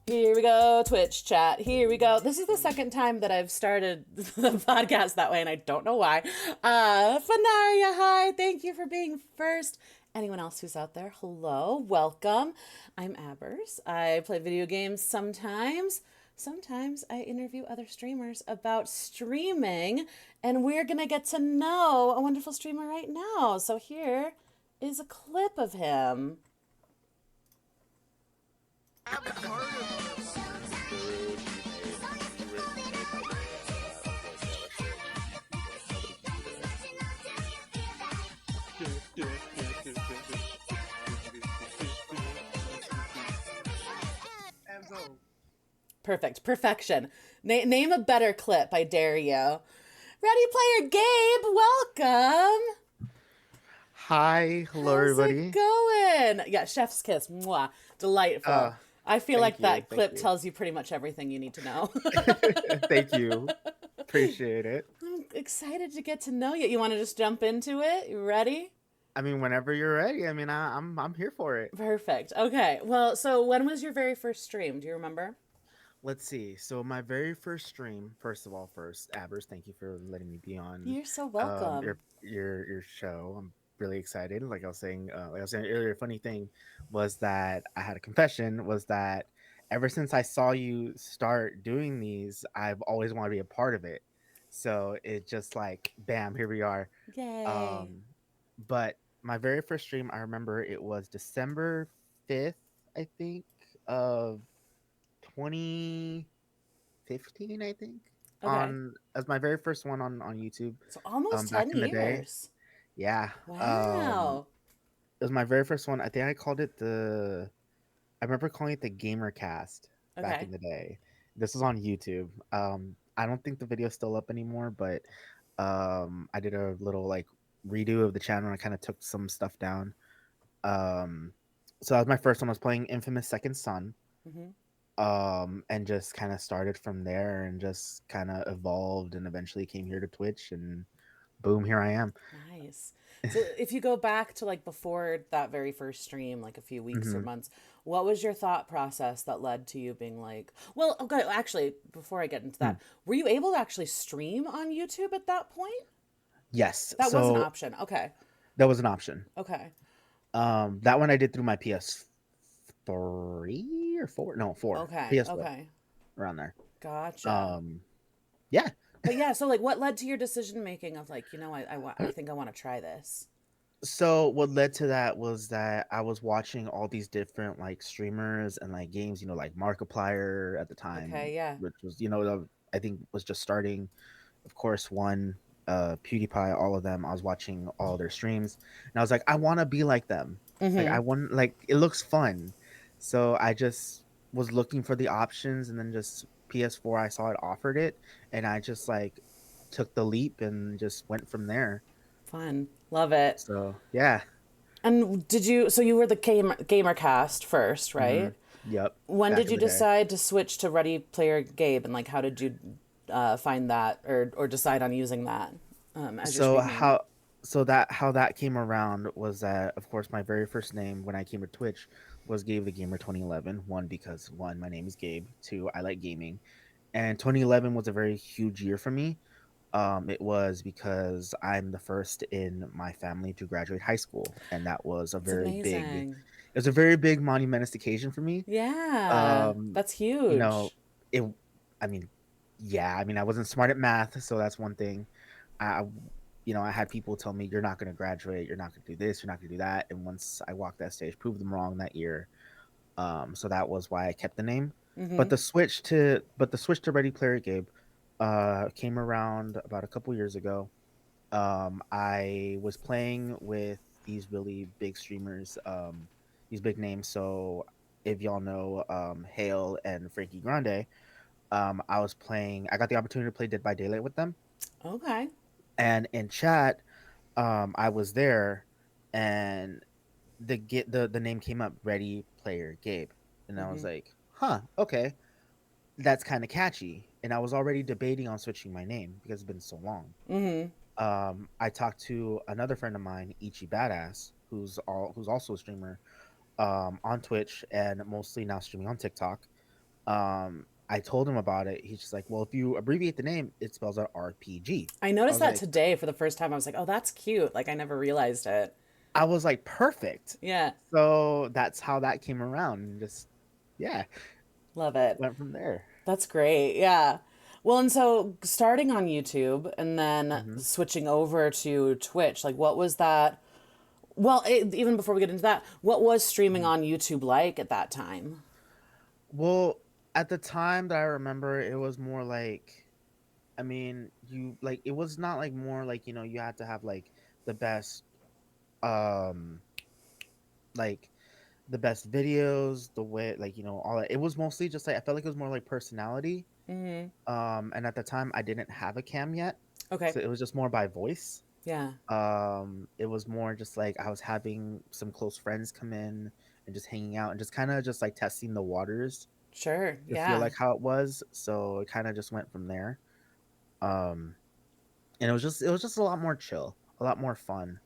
Here we go, Twitch chat. Here we go. This is the second time that I've started the podcast that way, and I don't know why. Fanaria, hi. Thank you for being first. Anyone else who's out there, hello, welcome. I'm Abbers. I play video games sometimes. Sometimes I interview other streamers about streaming, and we're going to get to know a wonderful streamer right now. So here is a clip of him. I'm part of this. Enzo. Perfect. Perfection. Name a better clip, I dare you. Ready Player Gabe, welcome. Hi, hello How's it everybody. going? Yeah, chef's kiss. Mwah. Delightful. I feel like that Thank clip you. tells you pretty much everything you need to know. Thank you. Appreciate it. I'm excited to get to know you. You want to just jump into it? You ready? I mean, whenever you're ready. I'm here for it. Perfect. Okay. Well, so when was your very first stream? Do you remember? Let's see. So my very first stream, first of all, Abbers, thank you for letting me be on You're so welcome. your show. I'm really excited. Like I was saying earlier, funny thing was that I had a confession was that ever since I saw you start doing these, I've always wanted to be a part of it. So it just like bam, here we are. Yay. Um, but my very first stream, I remember it was December 5th, I think, of 2015, I think, Okay. on as my very first one on YouTube, So almost back 10 in the day. years. Yeah. Wow. It was my very first one. I think I remember calling it the Gamer Cast back in Okay. the day. This was on YouTube. I don't think the video's still up anymore, but I did a little like redo of the channel and I kind of took some stuff down. Um so that was my first one. I was playing Infamous Second Son, Mm-hmm. and just kind of started from there and just kind of evolved and eventually came here to Twitch and boom, here I am. Nice. So if you go back to like before that very first stream, like a few weeks or Hmm. months, what was your thought process that led to you being like, well, okay, actually, before I get into that, were you able to actually stream on YouTube at that point? Yes, That was an so option. Okay. that was an option. Okay. That one I did through my PS3 or four, no, four, Okay. PS4, Okay. around there. Gotcha. Um, yeah. But yeah, so like what led to your decision making of like, I think I want to try this. So what led to that was that I was watching all these different like streamers and like games, like Markiplier at the time, Okay, yeah. which was I think was just starting. Of course, one PewDiePie, all of them. I was watching all their streams, and I was like, I want to be like them. Like I Mm-hmm. want, like it looks fun, so I just was looking for the options, and then just PS4, I saw it offered it, and I just like took the leap and just went from there. Fun. Love it. So yeah. And so you were the gamer cast first, Hmm. right? Yep. When Back did in you the day. decide to switch to Ready Player Gabe, and like how did you find that or decide on using that as your So stream name? how that came around was that, of course, my very first name when I came to Twitch was Gabe the Gamer 2011. One, because one, my name is Gabe. Two, I like gaming, and 2011 was a very huge year for me. It was because I'm the first in my family to graduate high school, and that was a That's very big. amazing. It was a very big monumentous occasion for me. Yeah, Um, that's you know, huge. it. I mean, yeah. I mean, I wasn't smart at math, so that's one thing. I I had people tell me, you're not going to graduate, you're not going to do this, you're not going to do that, and once I walked that stage, proved them wrong that year. So that was why I kept the name. Mm-hmm. But the switch to Ready Player Gabe came around about a couple years ago. I was playing with these really big streamers, these big names. So if y'all know Hale and Frankie Grande, I got the opportunity to play Dead by Daylight with them, Okay. and in chat, I was there, and the name came up, Ready Player Gabe, and I was Mm-hmm. like, huh, okay, that's kind of catchy. And I was already debating on switching my name because it's been so long. Mm-hmm. I talked to another friend of mine, Ichi Badass, who's also a streamer on Twitch and mostly now streaming on TikTok. I told him about it. He's just like, well, if you abbreviate the name, it spells out RPG. I I noticed was that like, today for the first time. I was like, oh, that's cute. Like, I never realized it. perfect. Yeah, So that's how that came around, and just yeah, love it. went from there. That's great. Yeah. Well, and so starting on YouTube and then Hmm. switching over to Twitch, like what was that? Well, even before we get into that, what was streaming Hmm. on YouTube like at that time? Well, at the time that I remember, it was more like, I mean, you like it was not like more like you had to have like the best um like the best videos, the way like all that. It was mostly just like I felt like it was more like personality. Mm-hmm. And at the time I didn't have a cam yet, Okay. so it was just more by voice. Yeah. It was more just like I was having some close friends come in and just hanging out and just kind of just like testing the waters Sure. to feel Yeah. like how it was. So it kind of just went from there. Um, and it was just a lot more chill, a lot more fun.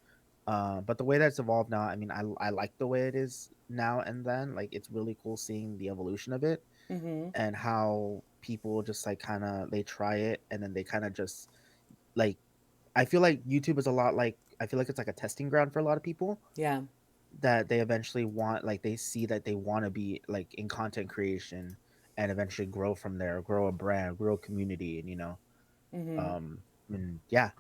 But the way that's evolved now, I mean, I like the way it is now and then. Like it's really cool seeing the evolution of it Mm-hmm. and how people just like kind of they try it and then they kind of just like I feel like YouTube is a lot like I feel like it's like a testing ground for a lot of people Yeah. that they eventually want like they see that they want to be like in content creation and eventually grow from there, grow a brand, grow a community, and Mm-hmm. um yeah.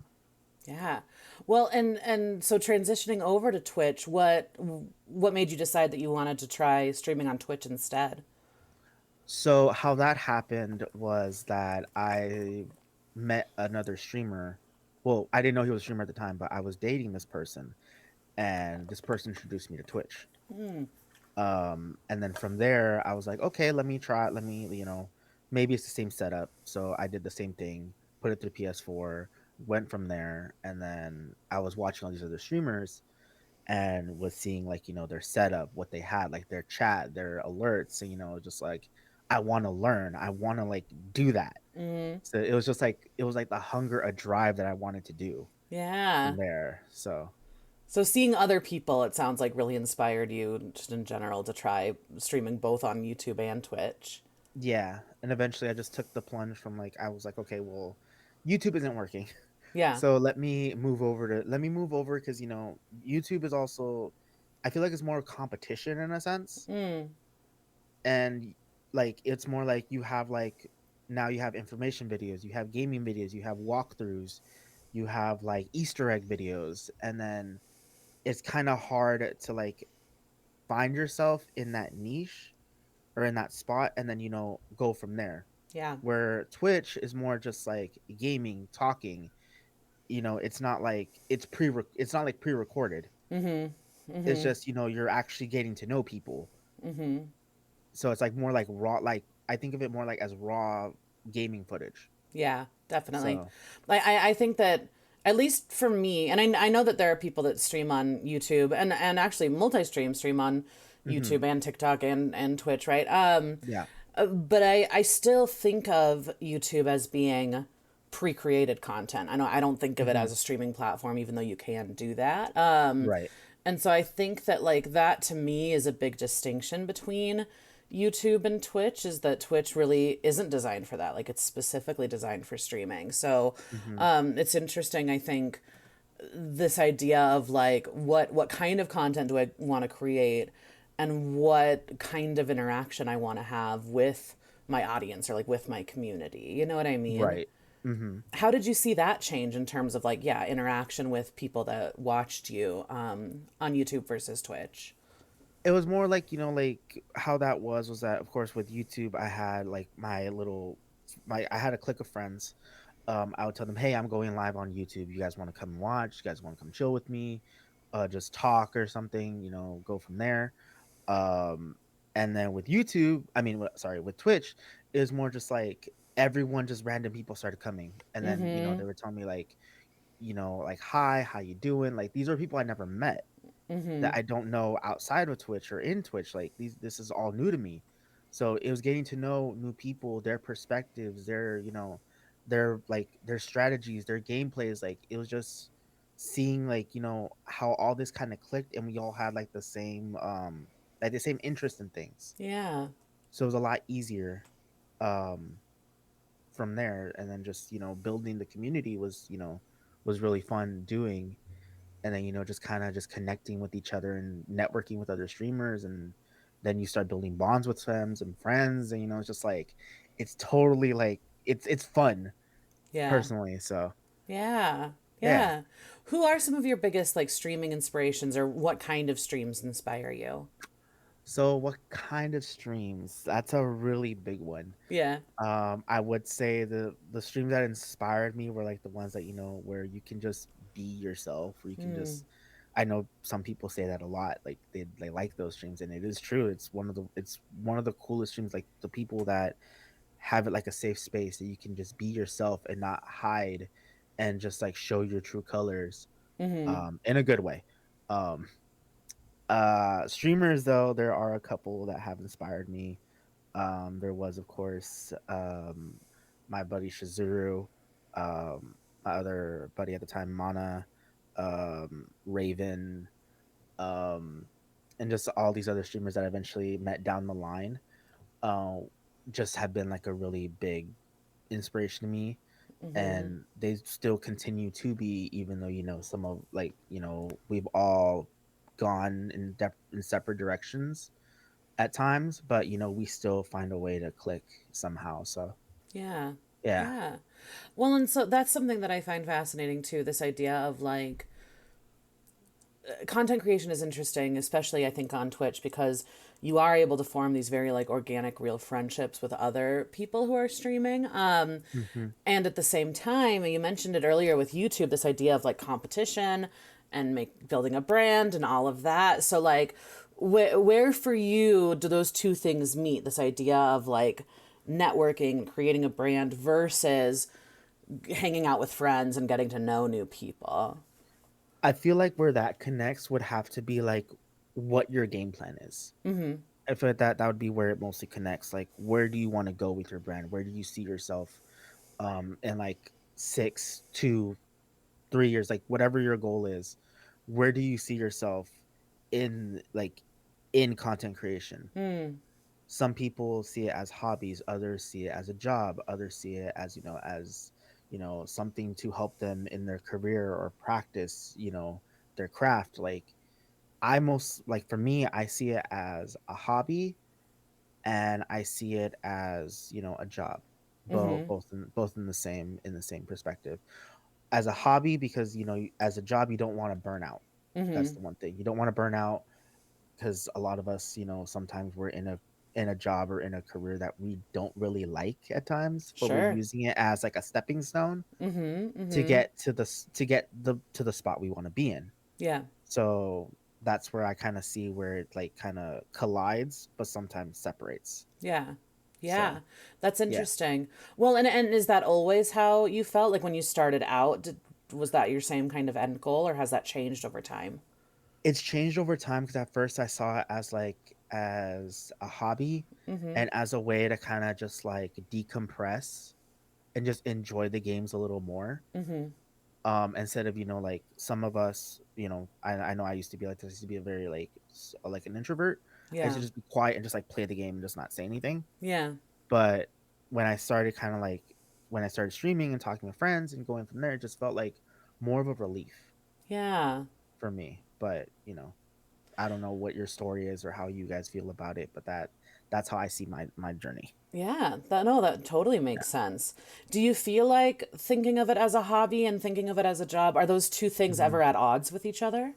Yeah. Well, and so transitioning over to Twitch, what made you decide that you wanted to try streaming on Twitch instead? So how that happened was that I met another streamer. Well, I didn't know he was a streamer at the time, but I was dating this person, and this person introduced me to Twitch. Mm, And then from there, I was like, okay, let me try. Let me, maybe it's the same setup. So I did the same thing, put it through PS4, went from there, and then I was watching all these other streamers and was seeing like their setup, what they had, like their chat, their alerts, and just like I want to learn, I want to like do that. mm, So it was like the hunger, a drive that I wanted to do yeah. from there. So So seeing other people, it sounds like really inspired you just in general to try streaming both on YouTube and Twitch. yeah, and eventually I just took the plunge from like I was like, okay, well, YouTube isn't working. Yeah. So let me move over because YouTube is also I feel like it's more competition in a sense. Mm, And like it's more like you have like now you have information videos, you have gaming videos, you have walkthroughs, you have like Easter egg videos, and then it's kind of hard to like find yourself in that niche or in that spot and then go from there. yeah. Where Twitch is more just like gaming, talking, it's not like it's not like pre-recorded. Mm-hmm. It's Mm-hmm. just you're actually getting to know people. Mm-hmm. So it's like more like raw, like I think of it more like as raw gaming footage. Yeah, definitely. So I think that at least for me, and I know that there are people that stream on YouTube and actually multi-stream stream on hmm YouTube and TikTok and Twitch, right? yeah. But I still think of YouTube as being pre-created content. I don't think of it hmm as a streaming platform, even though you can do that. right. And so I think that like that to me is a big distinction between YouTube and Twitch is that Twitch really isn't designed for that. Like it's specifically designed for streaming. So hmm it's interesting, I think, this idea of like what kind of content do I want to create and what kind of interaction I want to have with my audience or like with my community. You know what I mean? right. hmm How did you see that change in terms of like, yeah, interaction with people that watched you on YouTube versus Twitch? It was more like like how that was that of course with YouTube I had like my I had a clique of friends. I would tell them, hey, I'm going live on YouTube. You guys want to come and watch? You guys want to come chill with me? Just talk or something. Go from there. Um, and then with YouTube, I mean, sorry, with Twitch, it was more just like everyone, just random people started coming, and then Mm-hmm. they were telling me like, like hi, how you doing? Like these are people I never met Mm-hmm. that I don't know outside of Twitch or in Twitch. Like this is all new to me. So it was getting to know new people, their perspectives, their strategies, their gameplays. Like it was just seeing like how all this kind of clicked, and we all had like the same interest in things. Yeah. So it was a lot easier. um from there, and then just building the community was was really fun doing. And then just kind of just connecting with each other and networking with other streamers, and then you start building bonds with friends, and it's just like it's totally like it's fun Yeah. personally. So Yeah. yeah. Yeah. Who are some of your biggest like streaming inspirations, or what kind of streams inspire you? So what kind of streams? That's a really big one. Yeah. I would say the streams that inspired me were like the ones that where you can just be yourself, where you can Mm. just. I know some people say that a lot, like they like those streams, and it is true. It's one of the coolest streams, like the people that have it like a safe space that you can just be yourself and not hide, and just like show your true colors, Mm-hmm. in a good way. Um, Streamers though, there are a couple that have inspired me. There was, of course, my buddy Shizuru, my other buddy at the time, Mana, Raven, um, and just all these other streamers that I eventually met down the line. Uh, just have been like a really big inspiration to me, Mm-hmm. and they still continue to be, even though some of like we've all gone in separate directions at times, but we still find a way to click somehow. So Yeah. yeah. Yeah. Well, and so that's something that I find fascinating too, this idea of like content creation is interesting, especially I think on Twitch, because you are able to form these very like organic, real friendships with other people who are streaming. Hmm. And at the same time, you mentioned it earlier with YouTube, this idea of like competition and building a brand and all of that. So like, where for you do those two things meet? This idea of like networking, creating a brand versus hanging out with friends and getting to know new people. I feel like where that connects would have to be like what your game plan is. I feel like that would be where it mostly connects. Like, where do you want to go with your brand? Where do you see yourself in like 6 to 3 years, like whatever your goal is? Where do you see yourself in like in content creation? Some people see it as hobbies, others see it as a job, others see it as something to help them in their career or practice their craft. Like, I most like for me, I see it as a hobby, and I see it as a job, Mm-hmm. both in the same perspective. As a hobby, because as a job, you don't want to burn out. That's Mm-hmm. the one thing you don't want to burn out, because a lot of us, sometimes we're in a job or in a career that we don't really like at times, but we're Sure. using it as like a stepping stone Mm-hmm. to Mm-hmm. get to the spot we want to be in. Yeah. So that's where I kind of see where it like kind of collides, but sometimes separates. Yeah. Yeah. So That's yeah, interesting. Well, and is that always how you felt like when you started out? Was that your same kind of end goal, or has that changed over time? it's changed over time, because at first I saw it as a hobby, Mm-hmm. and as a way to kind of just like decompress and just enjoy the games a little more. Mm-hmm. Instead of like some of us, I know I used to be like this. I used to be a very like an introvert. I used Yeah. to just be quiet and just like play the game and just not say anything. Yeah. But when I started kind of like when I started streaming and talking with friends and going from there, it just felt like more of a relief Yeah. for me. But I don't know what your story is or how you guys feel about it, but that's how I see my journey. Yeah. That no, that totally makes sense. Do you feel like thinking of it as a hobby and thinking of it as a job, are those two things Mhm. ever at odds with each other?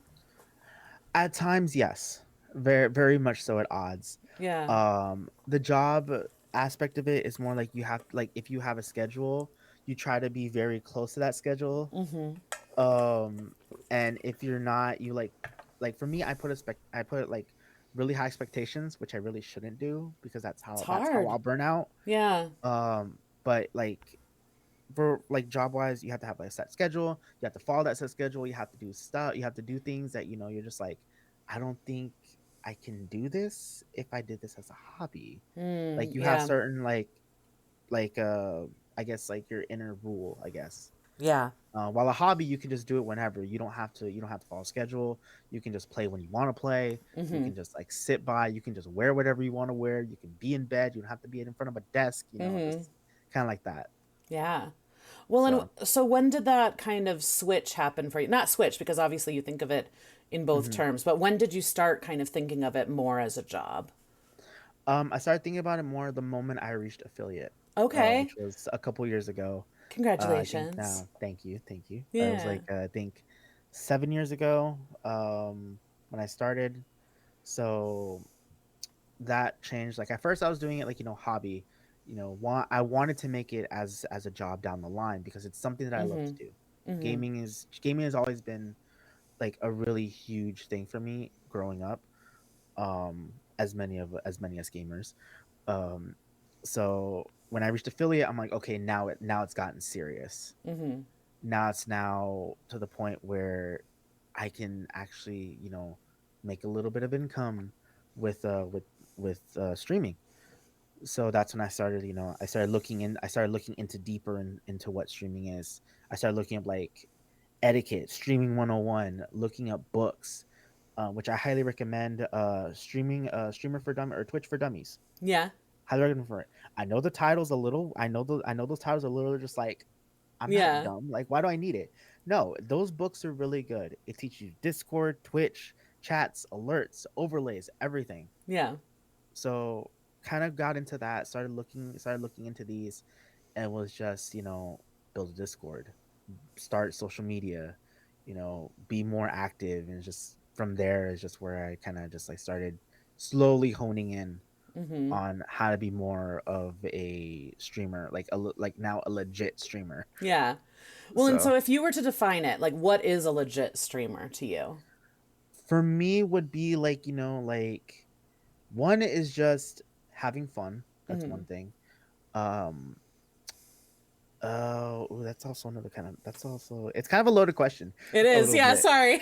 At times, yes, very very much so at odds. Yeah. The job aspect of it is more like you have like if you have a schedule, you try to be very close to that schedule. Mm-hmm. Um, and if you're not, you like for me, I put like really high expectations, which I really shouldn't do, because that's It's how hard. I'll burn out. Yeah. But like for like job wise, you have to have like a set schedule. You have to follow that set schedule. You have to do stuff. You have to do things that you're just like, I don't think I can do this if I did this as a hobby. Like, Mm, you have yeah. certain like I guess like your inner rule, I guess. Yeah. While a hobby, you can just do it whenever. You don't have to follow a schedule. You can just play when you want to play. You Mm-hmm. can just like sit by. You can just wear whatever you want to wear. You can be in bed. You don't have to be in front of a desk. Mm-hmm. Just kind of like that. Yeah. Well, So, and so when did that kind of switch happen for you? Not switch, because obviously you think of it in both mhm. terms, but when did you start kind of thinking of it more as a job? I started thinking about it more the moment I reached affiliate, Okay. which was a couple years ago. I think Congratulations. now, thank you, thank you. It was Yeah. like I think 7 years ago when I started. So that changed. Like at first, I was doing it like hobby. I wanted to make it as a job down the line because it's something that I love Mm-hmm. to do. Mm-hmm. Gaming has always been like a really huge thing for me growing up. As many as gamers. Um, so when I reached affiliate, I'm like, okay, now it's gotten serious. Mm-hmm. Now to the point where I can actually, make a little bit of income with streaming. So that's when I started looking into deeper into what streaming is. I started looking up like etiquette, streaming 101, looking up books, which I highly recommend streaming streamer for dumb or Twitch for dummies. Yeah. Highly recommend for it. I know the title's a little I know those titles are a little just like I'm not Yeah. dumb. Like, why do I need it? No, those books are really good. It teaches you Discord, Twitch, chats, alerts, overlays, everything. Yeah. So kind of got into that, started looking into these, and was just, build a Discord, start social media, be more active, and just from there is just where I kind of just like started slowly honing in Mm-hmm. on how to be more of a streamer, like now a legit streamer. Yeah. Well, and So so if you were to define it, like what is a legit streamer to you? for me would be like like one is just having fun. That's Mm-hmm. one thing. um oh, that's also another kind of that's also it's kind of a loaded question It a is. little Yeah, bit. sorry.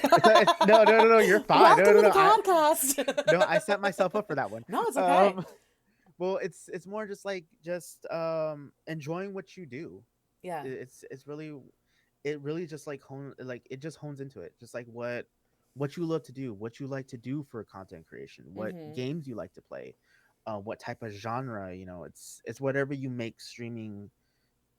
No, no, no, no, you're fine. No, Welcome no, to the no, podcast. I set myself up for that one. No, it's okay. um well, it's more just like just enjoying what you do. Yeah. It's really, it really just like it just hones into it, just like what you love to do, what you like to do for content creation, what Mm-hmm. games you like to play, what type of genre. It's whatever you make streaming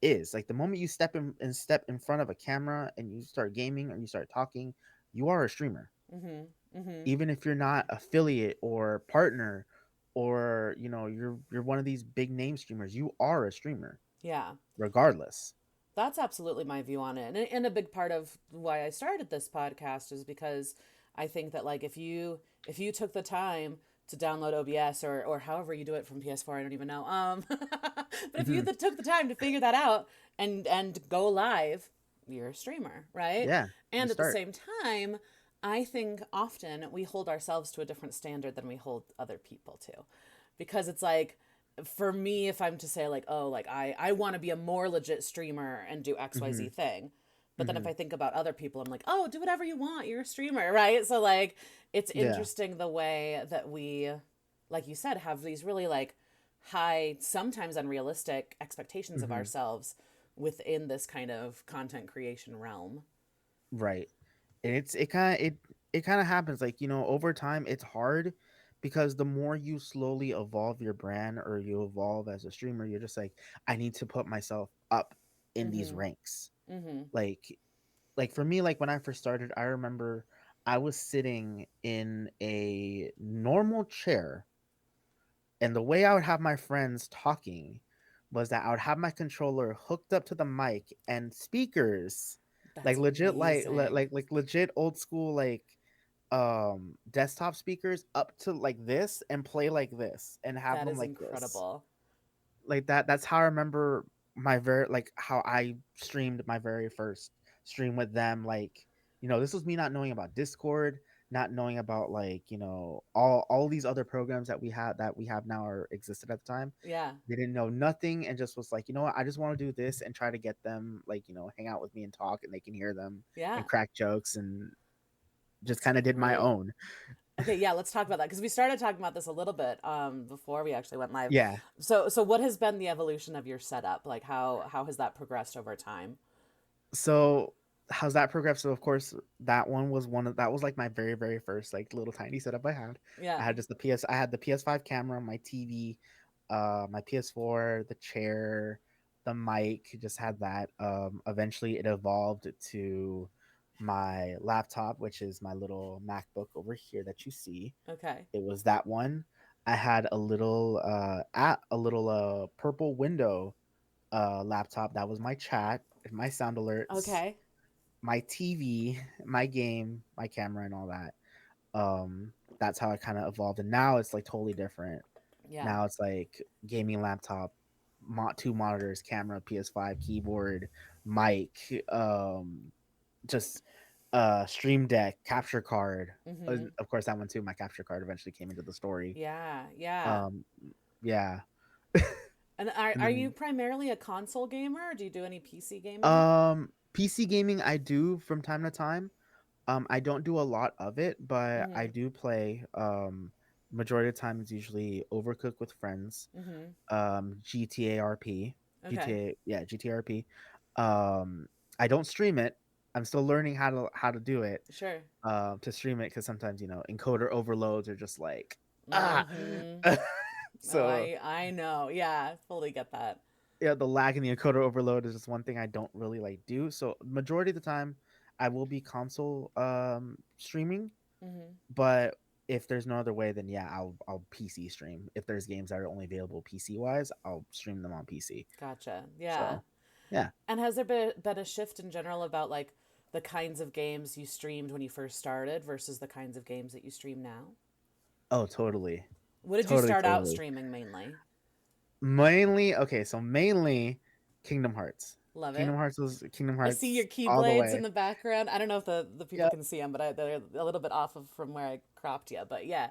is. Like the moment you step in front of a camera and you start gaming or you start talking, you are a streamer. Mm-hmm. Mm-hmm. Even if you're not affiliate or partner, or you're one of these big name streamers, you are a streamer Yeah. regardless. That's absolutely my view on it. And a big part of why I started this podcast is because I think that like if you took the time to download OBS or however you do it from PS4, I don't even know. But if you Hmm. took the time to figure that out and go live, you're a streamer, right? Yeah, you And at the start. same time, I think often we hold ourselves to a different standard than we hold other people to. Because it's like for me, if I'm to say like, oh, like I want to be a more legit streamer and do XYZ Hmm. thing. But then if Hmm. I think about other people, I'm like, oh, do whatever you want. You're a streamer, right? So like it's Yeah. interesting the way that we, like you said, have these really like high, sometimes unrealistic expectations of Hmm. ourselves within this kind of content creation realm. Right. And it kind of happens like over time. It's hard because the more you slowly evolve your brand or you evolve as a streamer, you're just like, I need to put myself up in these Mm-hmm. ranks. Mm-hmm. Like for me, like when I first started, I remember I was sitting in a normal chair, and the way I would have my friends talking was that I would have my controller hooked up to the mic and speakers, like That's legit, amazing. legit old school, like desktop speakers up to like this, and play like this and have That them is like this. incredible. Like that's how I remember my very like how I streamed my very first stream with them. Like, this was me not knowing about Discord, not knowing about like, all these other programs that we have now or existed at the time. Yeah. They didn't know nothing and just was like, you know what, I just want to do this and try to get them like, hang out with me and talk, and they can hear them Yeah. and crack jokes, and just That's kind of did my great. own. Okay, yeah, let's talk about that because we started talking about this a little bit before we actually went live. Yeah. So what has been the evolution of your setup? Like how has that progressed over time? how's that progressed? So of course that one was that was like my very first like little tiny setup I had. Yeah. I had just I had the PS5 camera, my TV, my PS4, the chair, the mic, just had that. Eventually it evolved to my laptop, which is my little MacBook over here that you see. Okay. It was that one. I had a little purple window laptop. That was my chat, my sound alerts, Okay. my TV, my game, my camera, and all that. That's how it kind of evolved, and now it's like totally different. Yeah. Now it's like gaming laptop, two monitors, camera, PS5, keyboard, mic, just stream deck, capture card. Mm-hmm. Of course, that one too. My capture card eventually came into the story. Yeah. Yeah. Um, yeah, And and are you then primarily a console gamer, or do you do any PC gaming? PC gaming I do from time to time. I don't do a lot of it, but I Mm-hmm. do play. Majority of the time it's usually Overcooked with friends. Mm-hmm. GTA RP, Okay. GTA, yeah, GTA RP. Um, I don't stream it. I'm still learning how to do it. Sure. To stream it because sometimes encoder overloads are just like ah. Mm-hmm. Oh, So I know. Yeah, fully get that. yeah, the lag in the encoder overload is just one thing I don't really like do. So majority of the time, I will be console streaming, Mm-hmm. but if there's no other way, then yeah, I'll PC stream. If there's games that are only available PC wise, I'll stream them on PC. Gotcha. Yeah. So yeah. And has there been a shift in general about like the kinds of games you streamed when you first started versus the kinds of games that you stream now? Oh, totally, What did you totally, start out totally. streaming mainly? Mainly, okay, so mainly Kingdom Hearts. Love it. Kingdom I see your Hearts all the keyblades in way. the background. I don't know if the people Yeah, can see them, but they're a little bit off of from where I cropped you. But yeah,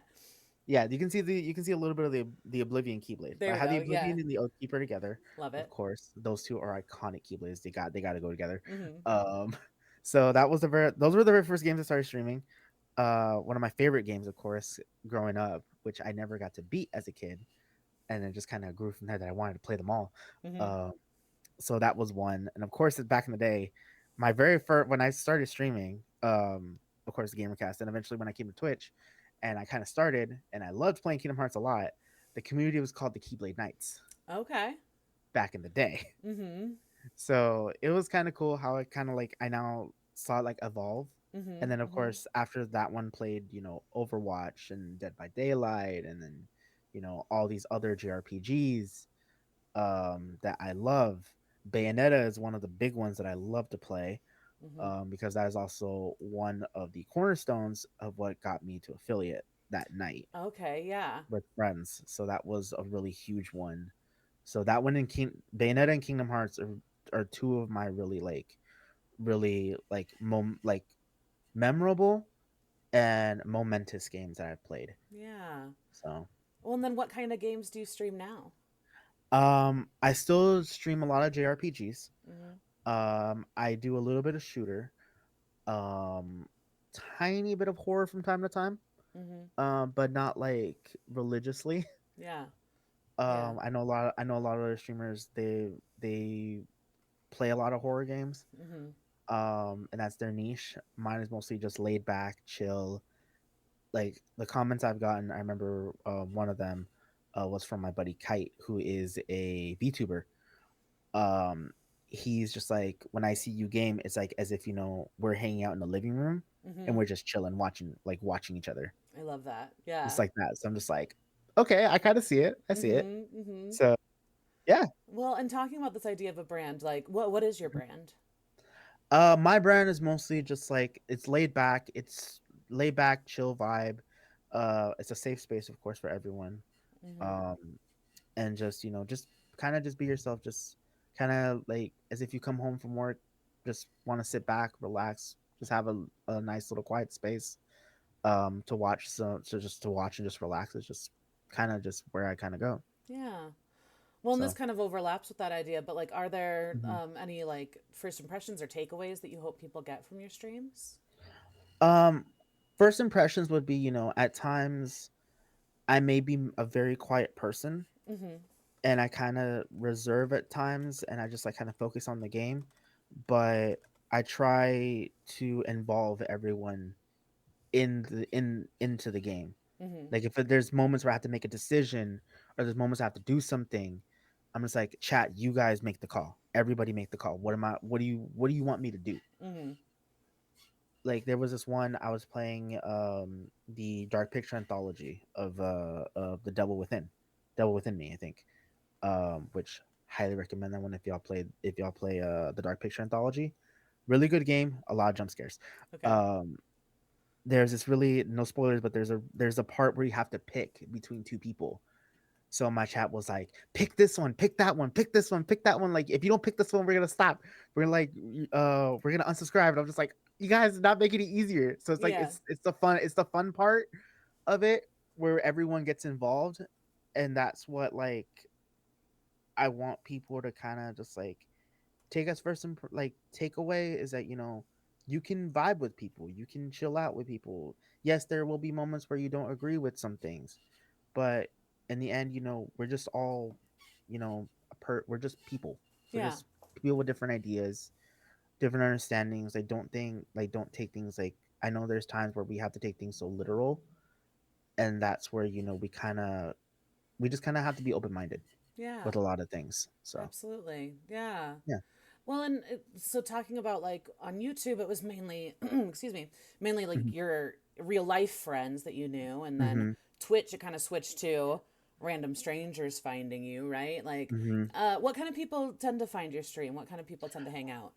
yeah, you can see a little bit of the Oblivion Keyblade. So there I we had the go. Yeah, Oblivion and the Oathkeeper together. love Of it. course, those two are iconic Keyblades. They got to go together. Mm-hmm. Um, so that was the very those were the very first games I started streaming. One of my favorite games, of course, growing up, which I never got to beat as a kid, and it just kind of grew from there that I wanted to play them all. Mm-hmm. Uh, so that was one, and of course, back in the day, my very first when I started streaming, of course, the GamerCast, and eventually when I came to Twitch, and I kind of started, and I loved playing Kingdom Hearts a lot. The community was called the Keyblade Knights Okay. back in the day, Mm-hmm. so it was kind of cool how it kind of like I now saw it like evolve. And Mm-hmm. then of Mm-hmm. course after that one played, Overwatch and Dead by Daylight, and then all these other JRPGs that I love. Bayonetta is one of the big ones that I love to play, Mm-hmm. because that is also one of the cornerstones of what got me to affiliate that night Okay. Yeah. with friends. So that was a really huge one. So that one Bayonetta and Kingdom Hearts are two of my really like memorable and momentous games that I've played. Yeah. So Well, and then what kind of games do you stream now? I still stream a lot of JRPGs. Mm-hmm. I do a little bit of shooter, um, tiny bit of horror from time to time, Mm-hmm. but not like religiously. Yeah. Yeah. I know a lot of other streamers. They play a lot of horror games. Mm-hmm. And that's their niche. Mine is mostly just laid back, chill. Like the comments I've gotten, I remember one of them was from my buddy Kite, who is a VTuber. um he's just like, when I see you game, it's like as if we're hanging out in the living room and Mm-hmm. we're just chilling, watching each other, I love that. just Yeah. like that. So I'm just like, okay, I kind of see it. I see it. Mm-hmm. Mm-hmm. So yeah. Well, and talking about this idea of a brand, like what is your brand? My brand is mostly just like, it's laid back, chill vibe. It's a safe space, of course, for everyone. Mm-hmm. um and just just kind of just be yourself, just kind of like as if you come home from work, just want to sit back, relax, just have a nice little quiet space to watch, just to watch and just relax. It's just kind of just where I kind of go. Yeah. Well, and this So kind of overlaps with that idea, but like, are there mhm. any like first impressions or takeaways that you hope people get from your streams? um First impressions would be, at times I may be a very quiet person, Mm-hmm. and I kind of reserve at times, and I just like kind of focus on the game. But I try to involve everyone into the game. Mm-hmm. Like if there's moments where I have to make a decision or there's moments I have to do something, I'm just like, chat, you guys make the call. Everybody make the call. What do you want me to do? Mm-hmm. Like there was this one I was playing the Dark Picture anthology of the Devil Within. Devil Within Me, I think. Which highly recommend that one if y'all play the Dark Picture anthology. Really good game, a lot of jump scares. Okay. Um there's this really no spoilers, but there's a part where you have to pick between two people. So my chat was like, pick this one, pick that one, pick this one, pick that one. Like, if you don't pick this one, we're gonna stop. We're gonna unsubscribe. And I'm just like, you guys are not making it easier. So it's like Yeah. it's the fun part of it where everyone gets involved, and that's what like I want people to kind of just like take us first and like takeaway is that you can vibe with people, you can chill out with people. Yes, there will be moments where you don't agree with some things, but in the end, we're just all, we're just people. We're Yeah. just people with different ideas, different understandings. I don't think like don't take things like I know there's times where we have to take things so literal, and that's where we just kind of have to be open minded Yeah. with a lot of things. So Absolutely. Yeah. yeah. Well, and so talking about like on YouTube, it was mainly, excuse me, mainly like Hmm. your real life friends that you knew, and then Hmm. Twitch, it kind of switched to random strangers finding you, right? Like, Hmm. what kind of people tend to find your stream? What kind of people tend to hang out?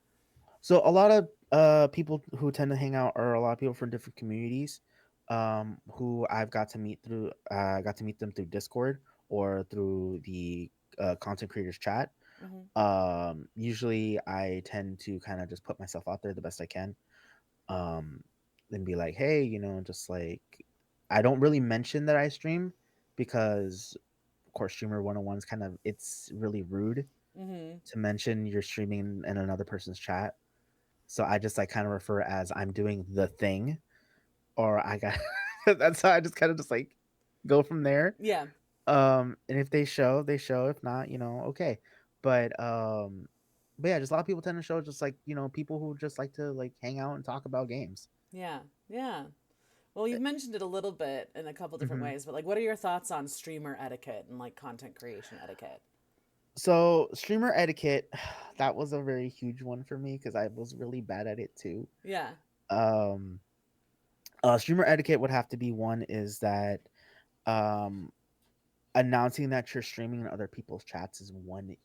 So a lot of people who tend to hang out are a lot of people from different communities, who I've got to meet them through Discord or through the content creators chat. Mm-hmm. Usually I tend to kind of just put myself out there the best I can. Um, and be like, hey, just like I don't really mention that I stream because of course streamer 101 is kind of it's really rude Mm-hmm. to mention you're streaming in another person's chat. So I just like kind of refer as I'm doing the thing, or I got that's how I just kind of just like go from there. Yeah. And if they show, they show. If not, okay. But but yeah, just a lot of people tend to show just like, people who just like to like hang out and talk about games. Yeah. Yeah. Well, you've mentioned it a little bit in a couple different Hmm. ways, but like, what are your thoughts on streamer etiquette and like content creation etiquette? So streamer etiquette, that was a very huge one for me because I was really bad at it too. Yeah. Um, streamer etiquette would have to be one is that um announcing that you're streaming in other people's chats is one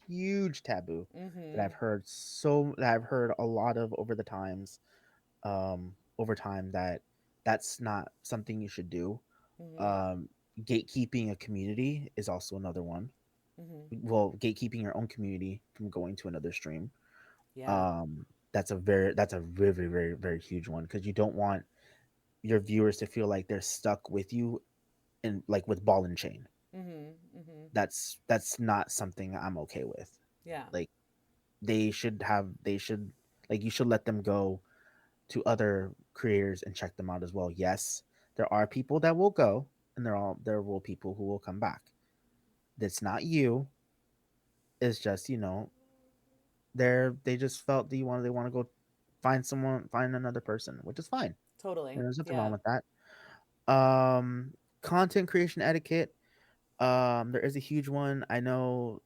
huge taboo Mm-hmm. that I've heard a lot of over time that that's not something you should do. Mm-hmm. Um Gatekeeping a community is also another one. Mm-hmm. Well, gatekeeping your own community from going to another stream. Yeah. That's a very very very huge one because you don't want your viewers to feel like they're stuck with you and like with ball and chain. Mm-hmm. Mm-hmm. That's not something I'm okay with. Yeah. Like they should like you should let them go to other creators and check them out as well. Yes, there are people that will go and there will people who will come back. That's not you. It's just, they just felt they want to go find another person, which is fine. Totally. There's nothing wrong Yeah. with that. Content creation etiquette. There is a huge one. I know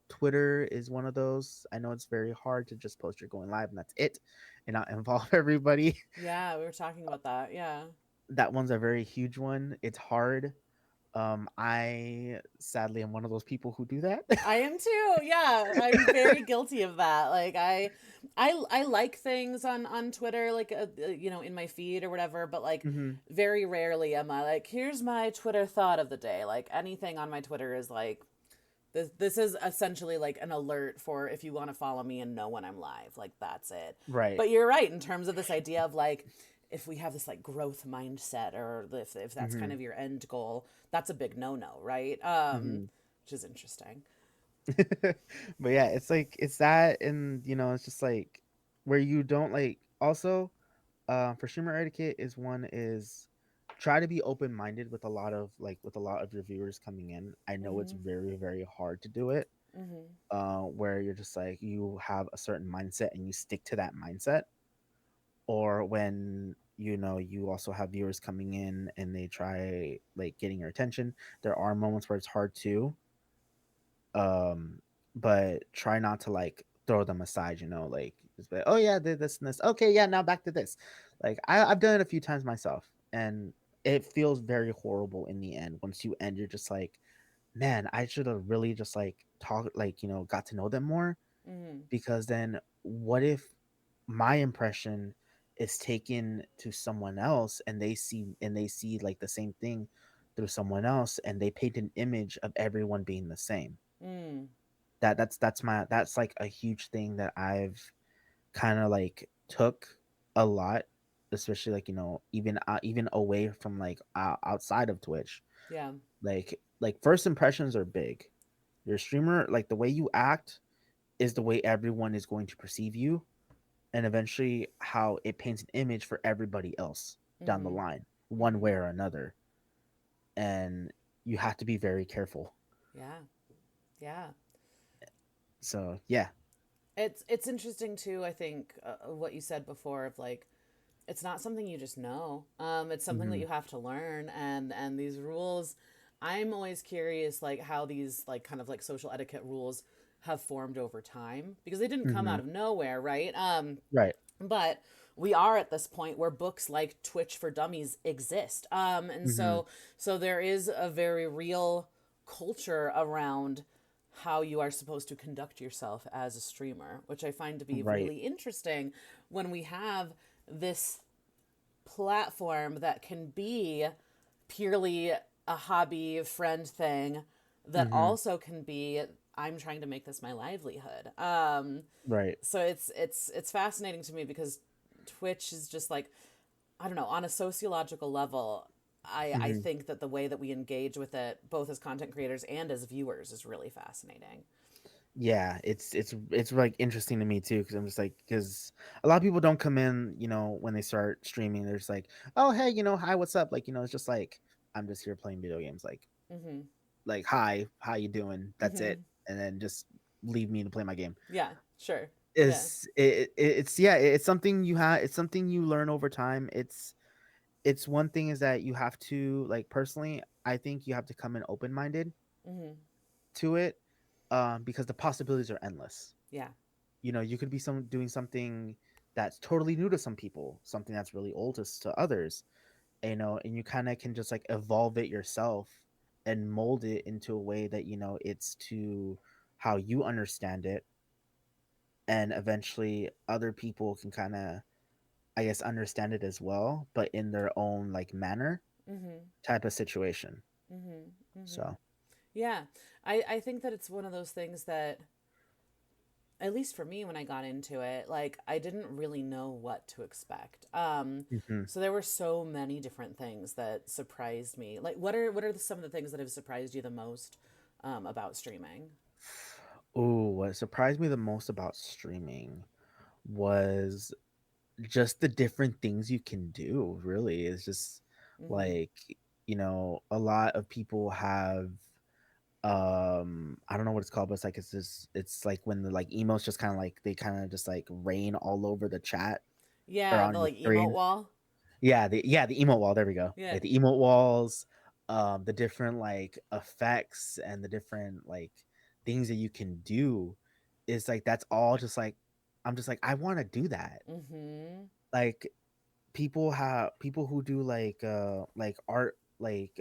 Twitter is one of those. I know it's very hard to just post you're going live and that's it and not involve everybody. Yeah, we were talking about that. Yeah. That one's a very huge one. It's hard. I sadly am one of those people who do that. I am too. Yeah, I'm very guilty of that. Like I like things on Twitter like in my feed or whatever, but like Hmm. very rarely am I like here's my Twitter thought of the day. Like anything on my Twitter is like this is essentially like an alert for if you want to follow me and know when I'm live. Like that's it. Right. But you're right in terms of this idea of like if we have this like growth mindset or if that's kind Hmm. of your end goal, that's a big no-no, right? Hmm. Which is interesting. But yeah, it's like it's that, and it's just like where you don't like. Also, for streamer etiquette is one is try to be open minded with a lot of your viewers coming in. I know it's Mhm. very very hard to do it. Mm-hmm. where you're just like you have a certain mindset and you stick to that mindset, or when you also have viewers coming in and they try like getting your attention. There are moments where it's hard to, um but try not to like throw them aside, like just be like, oh yeah, this and this, okay, yeah, now back to this. Like I've done it a few times myself, and it feels very horrible in the end. Once you end, you're just like, man, I should have really just like talked, like, got to know them more. Mm-hmm. Because then what if my impression is taken to someone else, and they see like the same thing through someone else, and they paint an image of everyone being the same. Mm. That's like a huge thing that I've kind of like took a lot, especially like, even away from like outside of Twitch. Yeah. Like first impressions are big. Your streamer, like the way you act is the way everyone is going to perceive you, and eventually how it paints an image for everybody else down the Mm-hmm. line, one Mm-hmm. way or another. And you have to be very careful. Yeah. Yeah. So yeah. It's interesting too. I think what you said before of like it's not something you just know. It's something that Hmm. you have to learn, and these rules. I'm always curious, like how these like kind of like social etiquette rules have formed over time because they didn't come Hmm. out of nowhere, right? Right. But we are at this point where books like Twitch for Dummies exist, and Hmm. so there is a very real culture around how you are supposed to conduct yourself as a streamer, which I find to be Right. really interesting when we have this platform that can be purely a hobby friend thing that Hmm. also can be I'm trying to make this my livelihood. Right. So it's fascinating to me because Twitch is just like I don't know, on a sociological level, I Hmm. think that the way that we engage with it both as content creators and as viewers is really fascinating. Yeah, it's like interesting to me too, because I'm just like, because a lot of people don't come in, when they start streaming, they're just like, oh hey, hi, what's up, like, it's just like, I'm just here playing video games, Mhm. like hi, how you doing, that's it, Mhm. and then just leave me to play my game. Yeah, sure. Yeah. It's yeah, it's something it's something you learn over time. It's one thing is that you have to, like, personally, I think you have to come in open minded Mhm. to it, because the possibilities are endless. Yeah. You could be doing something that's totally new to some people, something that's really old to others, and you kind of can just like evolve it yourself and mold it into a way that it's to how you understand it, and eventually other people can kind of, I guess, understand it as well, but in their own like manner, Mhm. type of situation. Mhm. Mhm. So. Yeah. I think that it's one of those things that at least for me when I got into it, like I didn't really know what to expect. Hmm. So there were so many different things that surprised me. Like what are some of the things that have surprised you the most about streaming? Ooh, what surprised me the most about streaming was just the different things you can do. Really, it's just Mm-hmm. like, a lot of people have, I don't know what it's called, but it's like when the like emails just kind of like they kind of just like rain all over the chat or Yeah, on the your like emote screen. wall. Yeah, the emote wall. There we go. Yeah. Like the emote walls, the different like effects and the different like things that you can do. Is like that's all just like, I'm just like, I want to do that. Mm-hmm. Like people who do like art, like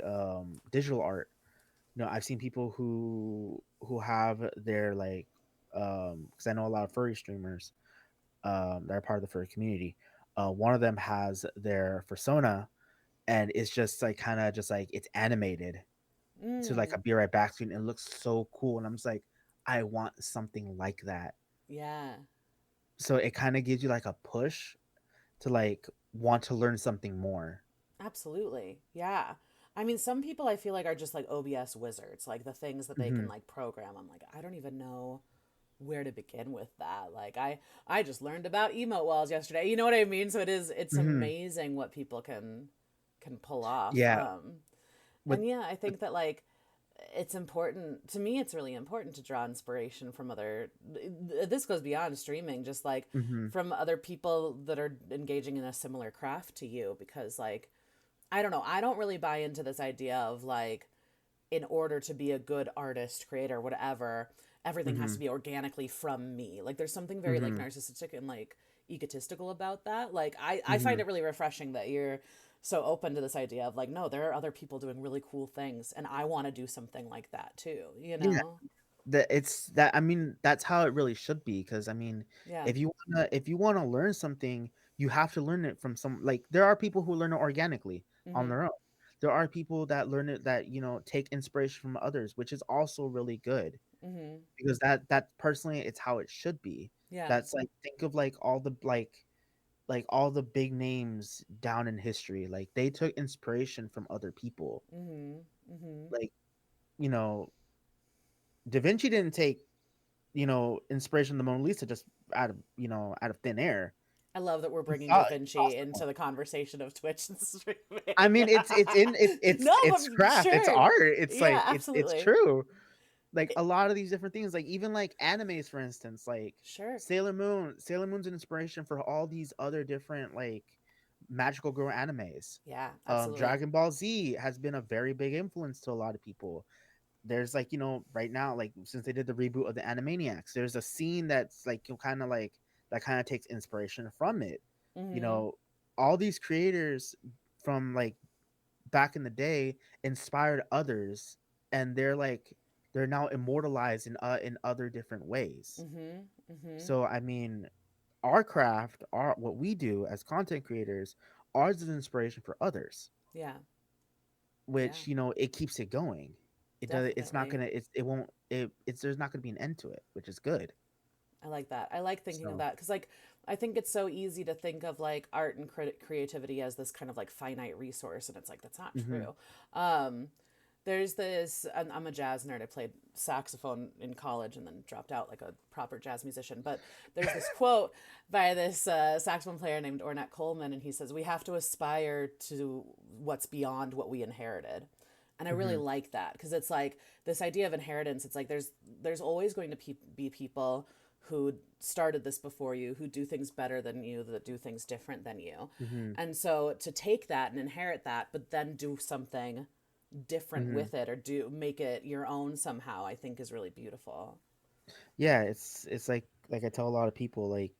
digital art. I've seen people who have their like, because I know a lot of furry streamers that are part of the furry community. One of them has their persona, and it's just like kind of just like it's animated to like Mm. a be right back screen, and it looks so cool, and I'm just like, I want something like that. Yeah. So it kind of gives you like a push to like want to learn something more. Absolutely. Yeah. I mean, some people I feel like are just like OBS wizards, like the things that they can Hmm. like program. I'm like, I don't even know where to begin with that. Like I just learned about emote walls yesterday. You know what I mean? So it's Hmm. amazing what people can pull off. Yeah. And With, yeah, I with think that like it's important to me, it's really important to draw inspiration from other, this goes beyond streaming, just like Mm-hmm. from other people that are engaging in a similar craft to you, because like I don't know, I don't really buy into this idea of like, in order to be a good artist, creator, whatever, everything has Mm-hmm. to be organically from me. Like there's something very like Mm-hmm. narcissistic and like egotistical about that. Like I Mm-hmm. find it really refreshing that you're so open to this idea of like, no, there are other people doing really cool things and I want to do something like that too, you Yeah, know? that it's that I mean that's how it really should be because I mean Yeah. if you want to learn something you have to learn it from some like there are people who learn it organically on Mhm. their own. There are people that learn it that take inspiration from others, which is also really good Mhm. because that personally it's how it should be. Yeah. That's like think of like all the big names down in history, like they took inspiration from other people. Mhm. Mhm. Like, you know, Da Vinci didn't take inspiration of the Mona Lisa just out of thin air. I love that we're bringing Da He saw Vinci someone. into the conversation of Twitch and I streaming. mean, No, it's but craft, it's sure. art. It's Yeah, like it's absolutely. true. Like a lot of these different things, like even like animes, for instance, like Sure. Sailor Moon. Sailor Moon's an inspiration for all these other different like magical girl animes. Yeah, absolutely. Dragon Ball Z has been a very big influence to a lot of people. There's like right now, like since they did the reboot of the Animaniacs, there's a scene that's like kind of like that kind of takes inspiration from it. you Mhm. know all these creators from like back in the day inspired others, and they're now immortalized in other different ways. Mhm. Mhm. So I mean, our craft, our what we do as content creators, ours is inspiration for others, Yeah. Yeah. which it keeps it going. It's not Definitely. gonna it's there's not gonna be an end to it, which is good. I like that. I like thinking of So that because, like, I think it's so easy to think of like art and creativity as this kind of like finite resource, and it's like that's not hmm true. Um, there's this. I'm a jazz nerd. I played saxophone in college and then dropped out like a proper jazz musician. But there's this quote by this saxophone player named Ornette Coleman, and he says, "We have to aspire to what's beyond what we inherited." And I really hmm like that because it's like this idea of inheritance. It's like there's always going to be people who started this before you, who do things better than you, that do things different than you. hmm And so to take that and inherit that, but then do something different hmm with it or do make it your own somehow, I think is really beautiful. yeah, it's like I tell a lot of people, like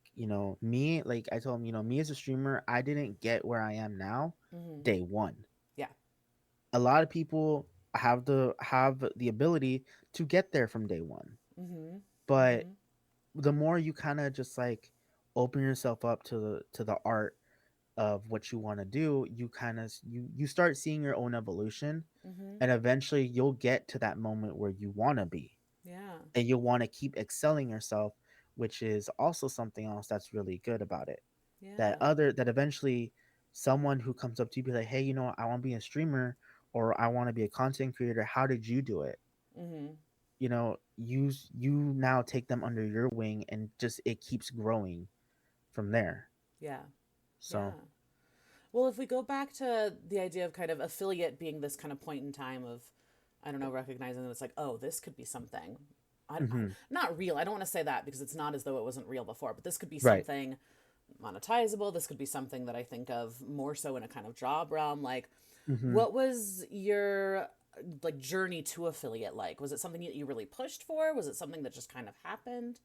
me, like I tell them, me as a streamer, I didn't get where I am now Mm-hmm. day one. Yeah. A lot of people have the ability to get there from day one, Mm-hmm. but Mm-hmm. the more you kind of just like open yourself up to the art of what you want to do, you kind of you start seeing your own evolution, Mm-hmm. and eventually you'll get to that moment where you want to be, Yeah. and you'll want to keep excelling yourself, which is also something else that's really good about it. Yeah. That eventually someone who comes up to you be like, hey, I want to be a streamer, or I want to be a content creator. How did you do it? Mm-hmm. You now take them under your wing, and just it keeps growing from there. Yeah. Yeah. So Well, if we go back to the idea of kind of affiliate being this kind of point in time of, I don't know, recognizing that it's like, oh, this could be something. hmm Not real. I don't want to say that because it's not as though it wasn't real before, but this could be right. something monetizable. This could be something that I think of more so in a kind of job realm. Like, hmm what was your like journey to affiliate like? Was it something that you really pushed for? Was it something that just kind of happened?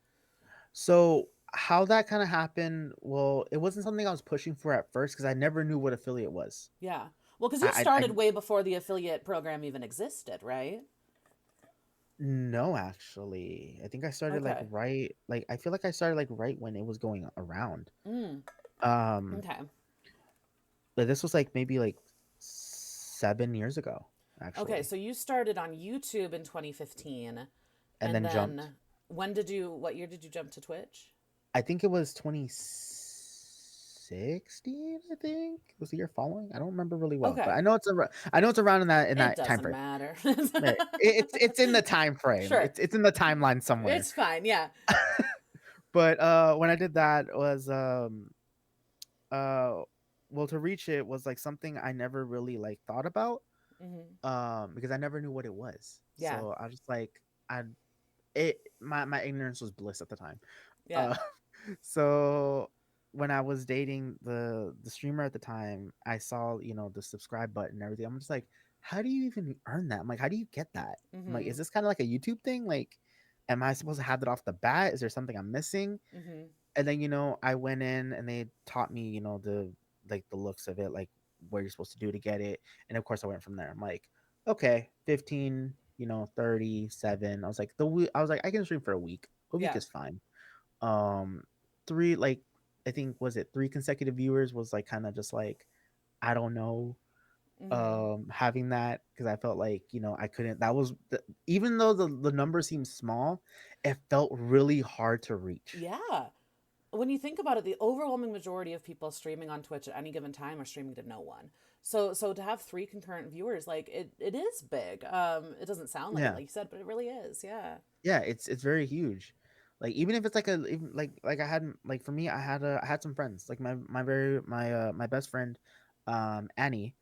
So how that kind of happened? Well, it wasn't something I was pushing for at first because I never knew what affiliate was. Yeah. Well, because you I started way before the affiliate program even existed, right? No, actually, I think I started Okay. like I feel like I started like right when it was going around. Mm, Um, okay. but this was like maybe like 7 years ago, Okay, actually, so you started on YouTube in 2015, and and then jumped. then what year did you jump to Twitch? I think it was 2016. I think it was the year following. I don't remember really well, but Okay. I know it's around in It that time doesn't frame. matter. Right. It's in the time frame. Sure. It's in the timeline somewhere. It's fine. Yeah. But when I did that was uh well, to reach it was like something I never really like thought about Hmm. because I never knew what it was. Yeah. So I was just like, I it my ignorance was bliss at the time. Yeah. Uh, so when I was dating the streamer at the time, I saw, the subscribe button and everything. I'm just like, how do you even earn that? I'm like, how do you get that? I'm like, is Mhm. this kind of like a YouTube thing? Like, am I supposed to have that off the bat? Is there something I'm missing? Mhm. And then, I went in and they taught me, the looks of it, like what you're supposed to do to get it. And of course I went from there. I'm like, okay, 15, 37. I was like, I was like, I can stream for a week. A week Yeah. is fine. um Three, like, I think, was it three consecutive viewers was like kind of just like, I don't know, Mhm. having that, because I felt like, I couldn't, even though the number seemed small, it felt really hard to reach. Yeah. When you think about it, the overwhelming majority of people streaming on Twitch at any given time are streaming to no one. So to have three concurrent viewers, like it is big. It doesn't sound like it, Yeah. like you said, but it really is. Yeah. Yeah, it's very huge. Like, even if it's like even like I had, like, for me, I had some friends, like my best friend, Annie.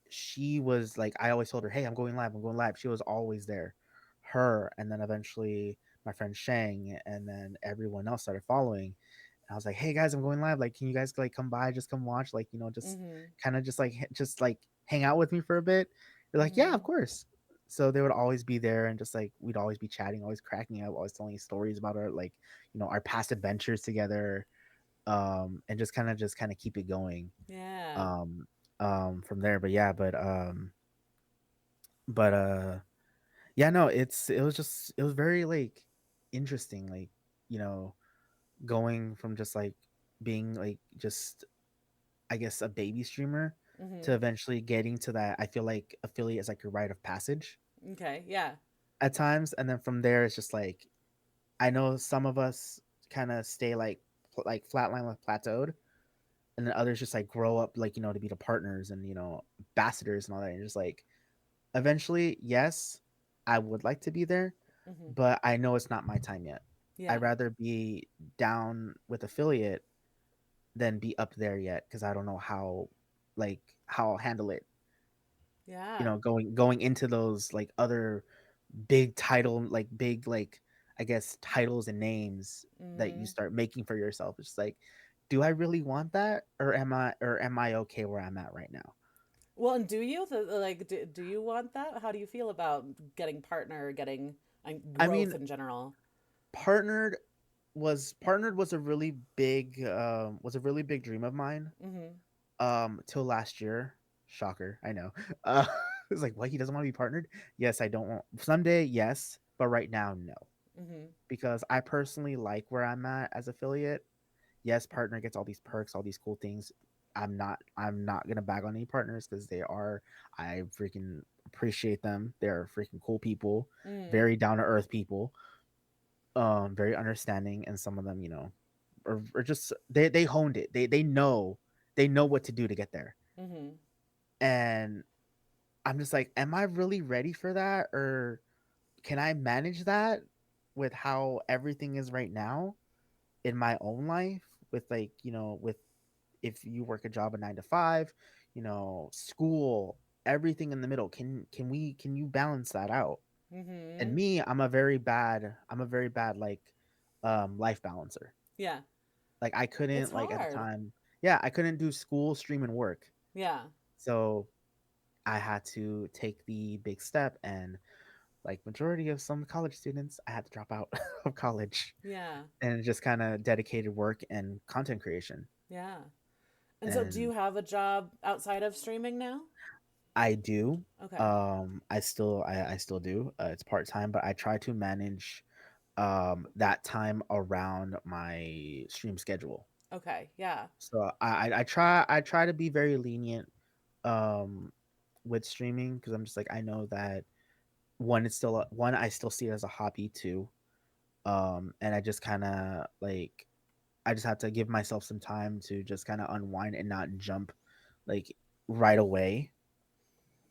She was like, I always told her, hey, I'm going live. She was always there. Her, and then eventually my friend Shang, and then everyone else started following. And I was like, hey guys, I'm going live. Like, can you guys like come by, just come watch, like, just Mhm. kind of just like hang out with me for a bit. They're like, yeah, of Mhm. course. So they would always be there, and just like we'd always be chatting, always cracking up, always telling stories about our, like, our past adventures together, and just kind of keep it going, Yeah. um from there. But yeah, but yeah, no, it was very, like, interesting, like, you know going from just like being like, just, I guess, a baby streamer, to Mhm. eventually getting to that. I feel like affiliate is like a rite of passage Okay. Yeah. at times, and then from there it's just like, I know some of us kind of stay like, flatline, like plateaued, and then others just like grow up, like, to be the partners and, ambassadors and all that. And just like, eventually, yes, I would like to be there, Mhm. but I know it's not my time yet. I'd Yeah. rather be down with affiliate than be up there yet, because I don't know how I'll handle it. Yeah. Going into those, like, other big title, like, big, like, I guess, titles and names that you Mhm. start making for yourself. It's just like, do I really want that, or am I okay where I'm at right now? Well, and do you like do you want that? How do you feel about getting partner, getting and I growth mean, in general? partnered partnered was a really big dream of mine, Mhm. till last year. Shocker, I know. It's like, what, he doesn't want to be partnered? Yes, I don't want, someday, yes, but right now, no. Mhm. Because I personally like where I'm at as affiliate. Yes, partner gets all these perks, all these cool things. I'm not gonna bag on any partners, because I freaking appreciate them. They're freaking cool people, Mm. very down to earth people, very understanding, and some of them, are just, they honed it. They know what to do to get there. Mhm. And I'm just like, am I really ready for that, or can I manage that with how everything is right now in my own life, with, like, with, if you work a job, a 9 to 5, school, everything in the middle, can you balance that out? And Mhm. me, I'm a very bad, like, life balancer. Yeah. Like, I It's couldn't, like, at the hard. time, yeah, I couldn't do school, stream, and work. Yeah. So I had to take the big step, and, like majority of some college students, I had to drop out of college, Yeah. and just kind of dedicated work and content creation. Yeah. And so do you And have a job outside of streaming now? I do. Okay. I still do. It's part time, but I try to manage that time around my stream schedule. Okay. Yeah. So I try to be very lenient um with streaming, because I'm just like, I know that one, I still see it as a hobby too. And I just kind of like, I just have to give myself some time to just kind of unwind and not jump, like, right away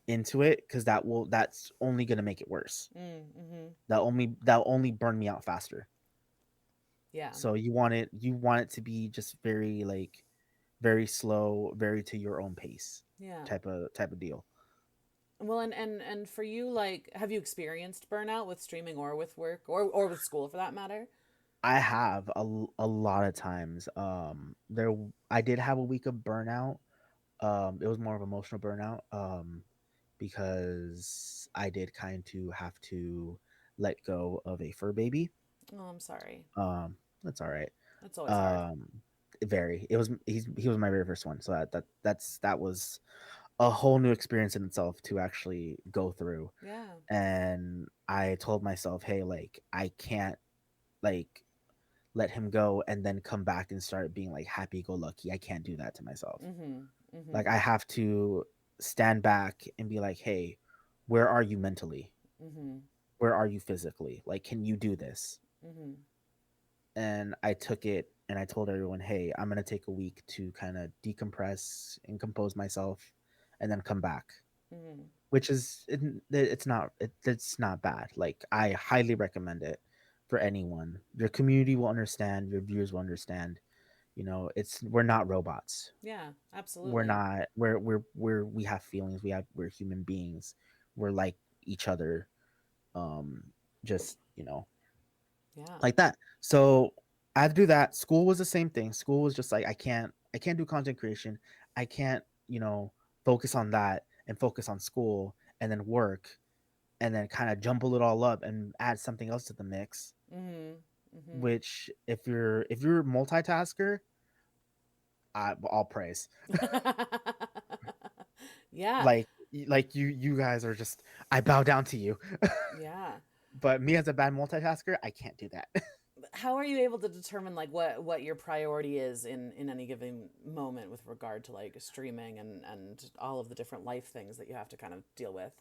into it, because that's only gonna make it worse. Mm. Mhm. That'll only burn me out faster. Yeah. So you want it to be just very, like, very slow, very to your own pace, Yeah. type of deal. Well, and for you, like, have you experienced burnout with streaming or with work or with school for that matter? I have a lot of times. I did have a week of burnout. It was more of emotional burnout. Because I did kind to have to let go of a fur baby. Oh, I'm sorry. That's all right. That's always hard. Um, very. He was my very first one, so that was a whole new experience in itself to actually go through. Yeah. And I told myself, hey, like I can't like let him go and then come back and start being like happy go lucky. I can't do that to myself. Mm-hmm. Like Mm-hmm. I have to stand back and be like, hey, where are you mentally? Mm-hmm. Where are you physically? Like, can you do this? Mm-hmm. And I took it and I told everyone, hey, I'm gonna take a week to kind of decompress and compose myself, and then come back. Mm-hmm. Which is it's not bad. Like I highly recommend it for anyone. Your community will understand. Your viewers will understand. You know, it's we're not robots. Yeah, We're absolutely. not. We have feelings. We're human beings. We're like each other. Just Yeah. like that. So I had to do that. School was the same thing. School was just like I can't do content creation. I can't, focus on that and focus on school and then work and then kind of jumble it all up and add something else to the mix. Mm-hmm. Mm-hmm. Which if you're a multitasker, all praise. Yeah. Like you guys are just I bow down to you. Yeah. But me as a bad multitasker, I can't do that. How are you able to determine like what your priority is in any given moment with regard to like streaming and all of the different life things that you have to kind of deal with?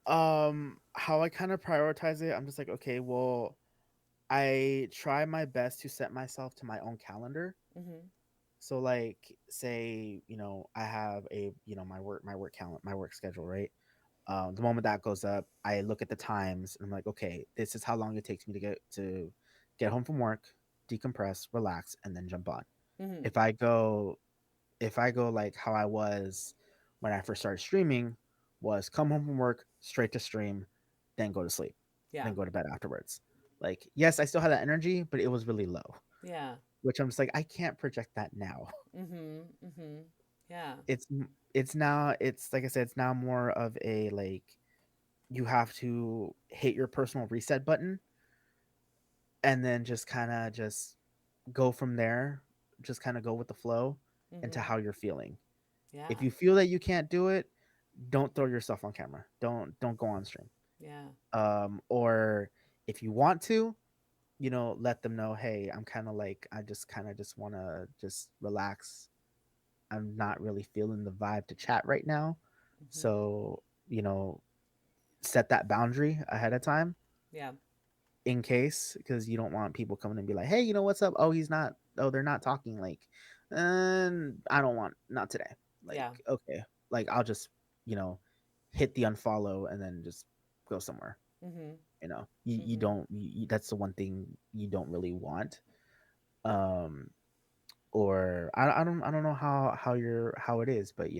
How I kind of prioritize it, I'm just like, okay, well, I try my best to set myself to my own calendar. Mm-hmm. So like say, I have my work calendar, my work schedule, right? The moment that goes up, I look at the times and I'm like, okay, this is how long it takes me to get home from work, decompress, relax, and then jump on. Mm-hmm. If I go if I go like how I was when I first started streaming, was come home from work, straight to stream, then go to sleep, Yeah. then go to bed afterwards. Like, yes, I still had that energy, but it was really low. Yeah. Which I'm just like, I can't project that now. Mm-hmm. Mm-hmm. Yeah. It's it's like I said, it's now more of a like you have to hit your personal reset button and then just kind of just go from there, just kind of go with the flow into Mm-hmm. how you're feeling. If Yeah. you feel that you can't do it, don't throw yourself on camera. Don't go on stream. Yeah. Or if you want to, let them know, hey, I'm kind of just want to just relax. I'm not really feeling the vibe to chat right now. Mm-hmm. So, you know, set that boundary ahead of time Yeah. in case, because you don't want people coming and be like, hey, what's up? Oh, he's not. Oh, they're not talking. Like, I don't want not today. Like, Yeah. okay, like I'll just you know hit the unfollow and then just go somewhere. Mm-hmm. You Mm-hmm. don't. That's the one thing you don't really want. Um, or I don't know how it is, but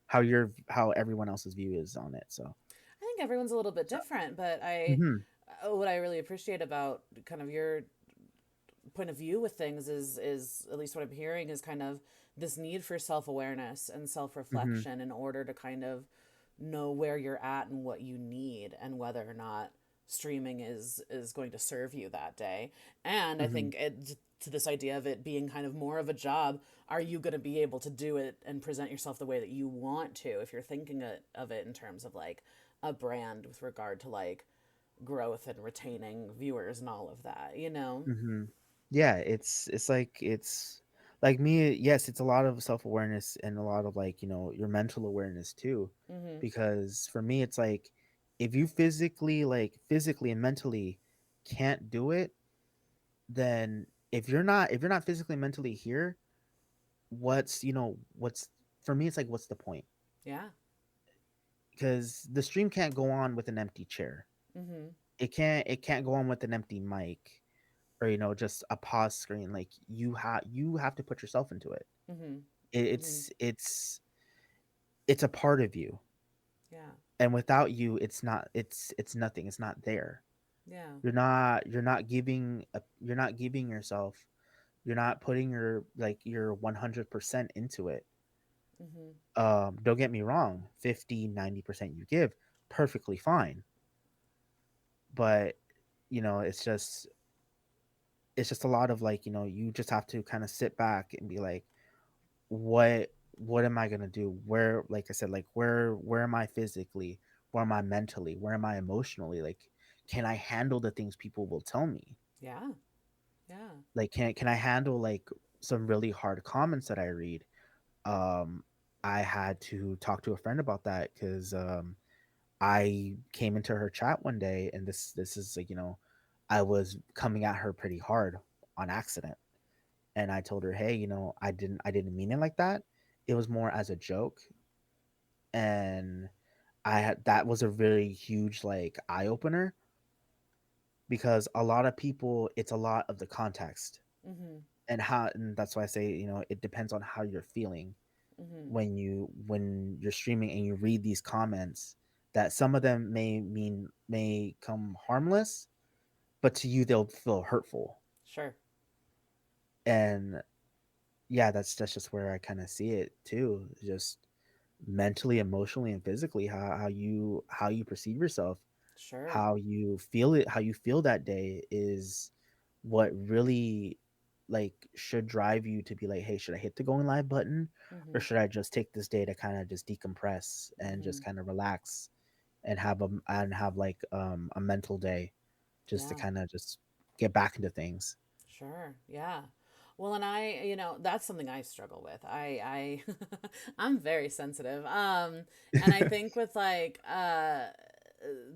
how everyone else's view is on it. So, I think everyone's a little bit different, but hmm what I really appreciate about kind of your point of view with things is at least what I'm hearing is kind of this need for self-awareness and hmm self-reflection in order to kind of know where you're at and what you need and whether or not streaming is going to serve you that day. And I hmm think to this idea of it being kind of more of a job, are you going to be able to do it and present yourself the way that you want to if you're thinking of it in terms of like a brand with regard to like growth and retaining viewers and all of that, you know? hmm Yeah, it's like me. Yes, it's a lot of self awareness and a lot of like your mental awareness too, Mm-hmm. because for me it's like if you physically and mentally can't do it, then if you're not physically and mentally here, what's for me it's like what's the point? Yeah. Because the stream can't go on with an empty chair. Mm-hmm. It can't go on with an empty mic or just a pause screen. Like you have to put yourself into it. Mm-hmm. It Mm-hmm. it's it's it's a part of you. Yeah. and without you, it's nothing. It's not there. Yeah. You're not giving yourself, you're not putting your 100% into it. Mm-hmm. Don't get me wrong, 50-90% you give, perfectly fine. But it's just a lot of like, you just have to kind of sit back and be like, what am I gonna do? Where, like I said, like where am I physically? Where am I mentally? Where am I emotionally? Like, can I handle the things people will tell me? Yeah. Yeah. Like, can I handle like some really hard comments that I read? Um, I had to talk to a friend about that because I came into her chat one day, and this is like, I was coming at her pretty hard on accident, and I told her, hey, I didn't mean it like that. It was more as a joke, and that was a really huge like eye opener, because a lot of people, it's a lot of the context, Mm-hmm. and that's why I say, it depends on how you're feeling Mm-hmm. when you're streaming and you read these comments, that some of them may come harmless, but to you they'll feel hurtful. Sure. And yeah, that's just where I kind of see it too, just mentally, emotionally, and physically, how you perceive yourself, Sure. how you feel that day is what really like should drive you to be like, hey, should I hit the going live button, or Mm-hmm. should I just take this day to kind of just decompress and Mm-hmm. just kind of relax, and have like a mental day, just to Yeah. kind of just get back into things. Sure. Yeah. Well, and that's something I struggle with. I'm very sensitive. And I think with like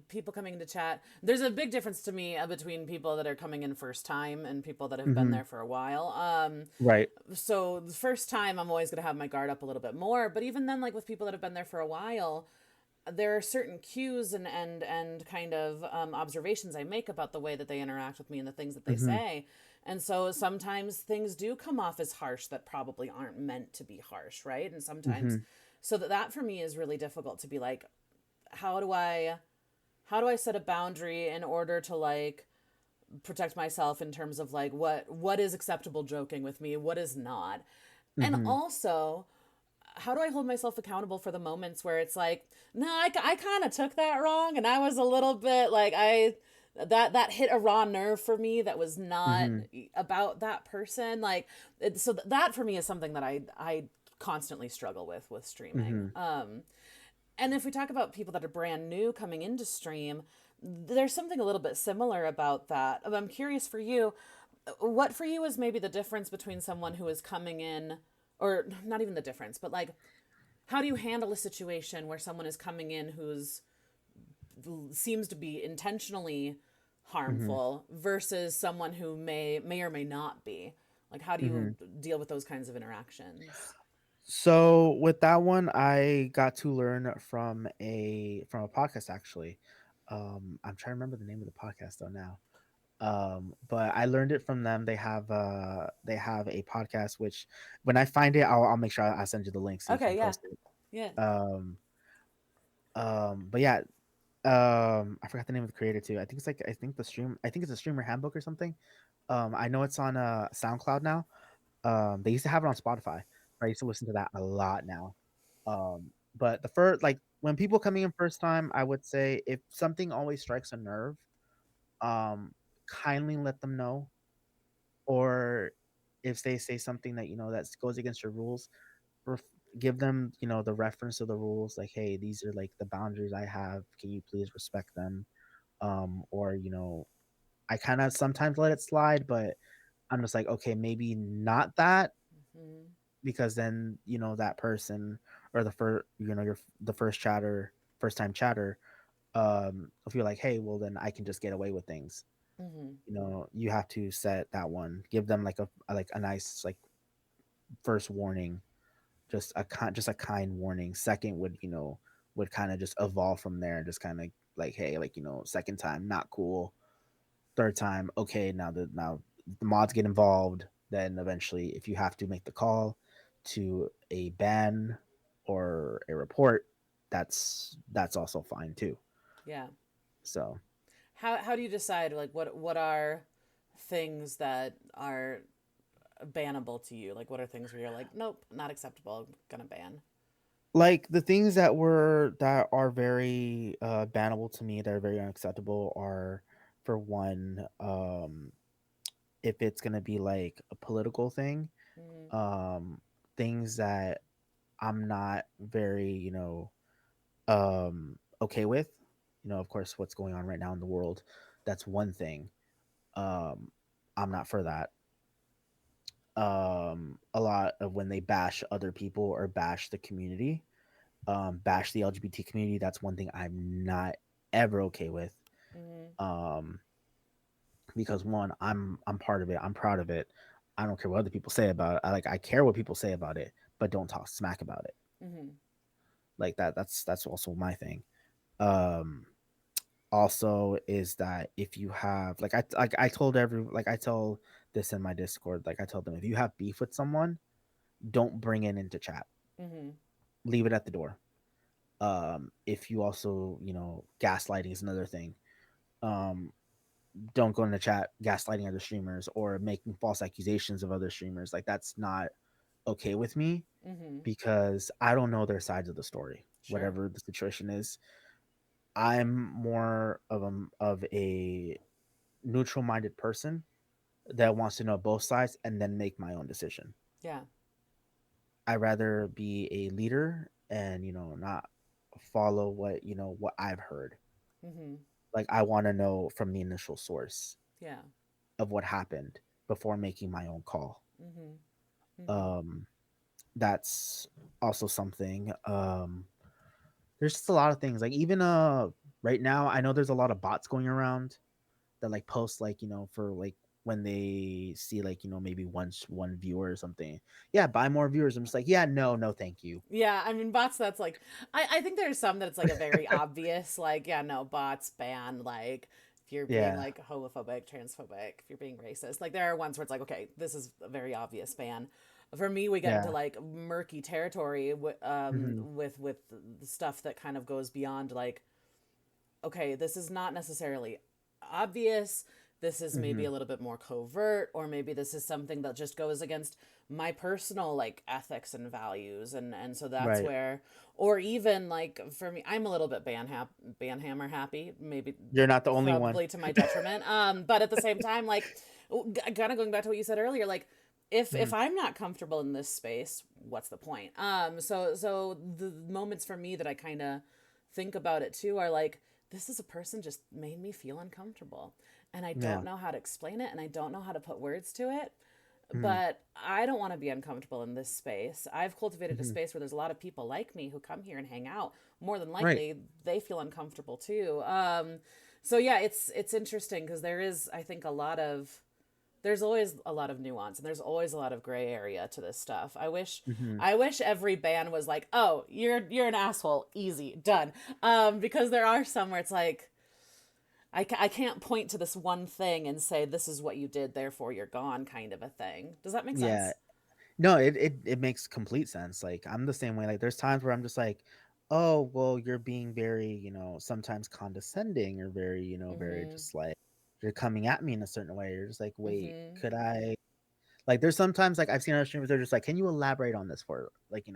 people coming into chat, there's a big difference to me between people that are coming in first time and people that have been Hmm. there for a while. Right. So the first time I'm always going to have my guard up a little bit more, but even then, like with people that have been there for a while, there are certain cues and kind of observations I make about the way that they interact with me and the things that they Hmm. say. And so sometimes things do come off as harsh that probably aren't meant to be harsh, right? And sometimes, Hmm. so that for me is really difficult to be like, how do I how do I set a boundary in order to like protect myself in terms of like what is acceptable joking with me, what is not, and Hmm. also how do I hold myself accountable for the moments where it's like, no, I kind of took that wrong and I was a little bit like that hit a raw nerve for me that was not Hmm. about that person. Like so that for me is something that I constantly struggle with streaming. Hmm. And if we talk about people that are brand new coming into stream, there's something a little bit similar about that. I'm curious for you, what for you is maybe the difference between someone who is coming in, or not even the difference, but like how do you handle a situation where someone is coming in who's seems to be intentionally Hmm. harmful versus someone who may or may not be? Like how do Hmm. you deal with those kinds of interactions? So with that one, I got to learn from a podcast actually. I'm trying to remember the name of the podcast though now. But I learned it from them. They have a podcast which, when I find it, I'll make sure I'll send you the link so you can Okay, yeah. post it. Yeah. Um, but yeah, I forgot the name of the creator too. I think it's a streamer handbook or something. I know it's on SoundCloud now. They used to have it on Spotify, but I used to listen to that a lot now. But the first, like, when people coming in first time, I would say if something always strikes a nerve, um, kindly let them know. Or if they say something that that goes against your rules, ref- give them the reference of the rules. Like, hey, these are like the boundaries I have. Can you please respect them? Or I kind of sometimes let it slide, but I'm just like, okay, maybe not that, Mm-hmm. because then that person, or the first your the first time chatter, if you're like, hey, well, then I can just get away with things. Mm-hmm. You have to set that one, give them like a nice like first warning, just a kind warning. Second would kind of just evolve from there, just kind of like, hey, like, second time not cool, third time okay, now the mods get involved, then eventually if you have to make the call to a ban or a report, that's also fine too. Yeah. So How do you decide like what are things that are bannable to you? Like what are things where you're like, nope, not acceptable, I'm gonna ban. like the things that are very bannable to me, that are very unacceptable, are, for one, if it's gonna be like a political thing, Mm-hmm. um things that I'm not very, okay with. Of course, what's going on right now in the world, that's one thing. Um, I'm not for that. A lot of when they bash other people or bash the community, bash the LGBT community, that's one thing I'm not ever okay with. Mm-hmm. Um, because one, I'm part of it. I'm proud of it. I don't care what other people say about it. I care what people say about it, but don't talk smack about it. Mm-hmm. Like that. That's also my thing. Um, Also, is that if you have, I told I tell this in my Discord, like I told them, if you have beef with someone, don't bring it into chat. Mm-hmm. Leave it at the door. If you also, gaslighting is another thing. Um, don't go in the chat gaslighting other streamers or making false accusations of other streamers. Like that's not okay with me, Mm-hmm. because I don't know their sides of the story. Sure. Whatever the situation is, I'm more of a neutral minded person that wants to know both sides and then make my own decision. Yeah. I rather be a leader and, not follow what I've heard. Mm-hmm. Like I want to know from the initial source Yeah. of what happened before making my own call. Mm-hmm. Mm-hmm. Um that's also something. There's just a lot of things. Like even right now I know there's a lot of bots going around that like post, like, for like when they see, like, maybe one viewer or something. Yeah, buy more viewers. I'm just like, yeah, no, no, thank you. Yeah, I mean bots that's like I think there's some that it's like a very obvious like yeah, no, bots ban like if you're being Yeah, like homophobic, transphobic, if you're being racist. Like there are ones where it's like okay, this is a very obvious ban. For me, we get into yeah. like murky territory Hmm. with the stuff that kind of goes beyond like okay, this is not necessarily obvious. This is maybe Hmm. a little bit more covert, or maybe this is something that just goes against my personal like ethics and values, and so that's Right. where, or even like for me, I'm a little bit banhammer happy, maybe You're not the only one. probably to my detriment. But at the same time, like kind of going back to what you said earlier, like if Hmm. I'm not comfortable in this space, what's the point? So the moments for me that I kind of think about it too are like this is a person just made me feel uncomfortable and I don't Yeah. know how to explain it and I don't know how to put words to it, Hmm. but I don't want to be uncomfortable in this space. I've cultivated a Hmm. space where there's a lot of people like me who come here and hang out. More than Right. likely, they feel uncomfortable too. So yeah, it's interesting because there is, I think, a lot of there's always a lot of nuance and there's always a lot of gray area to this stuff. Hmm. I wish every band was like, "Oh, you're an asshole, easy, done." Because there are some where it's like I can't point to this one thing and say this is what you did, therefore you're gone kind of a thing. Does that make Yeah. sense? No, it makes complete sense. Like I'm the same way. Like there's times where I'm just like, oh, well, you're being very, sometimes condescending, or very, very Mhm. just like, you're coming at me in a certain way. You're just like, wait, Mhm. could I, like there's sometimes, like I've seen other streamers, they're just like, can you elaborate on this, for like,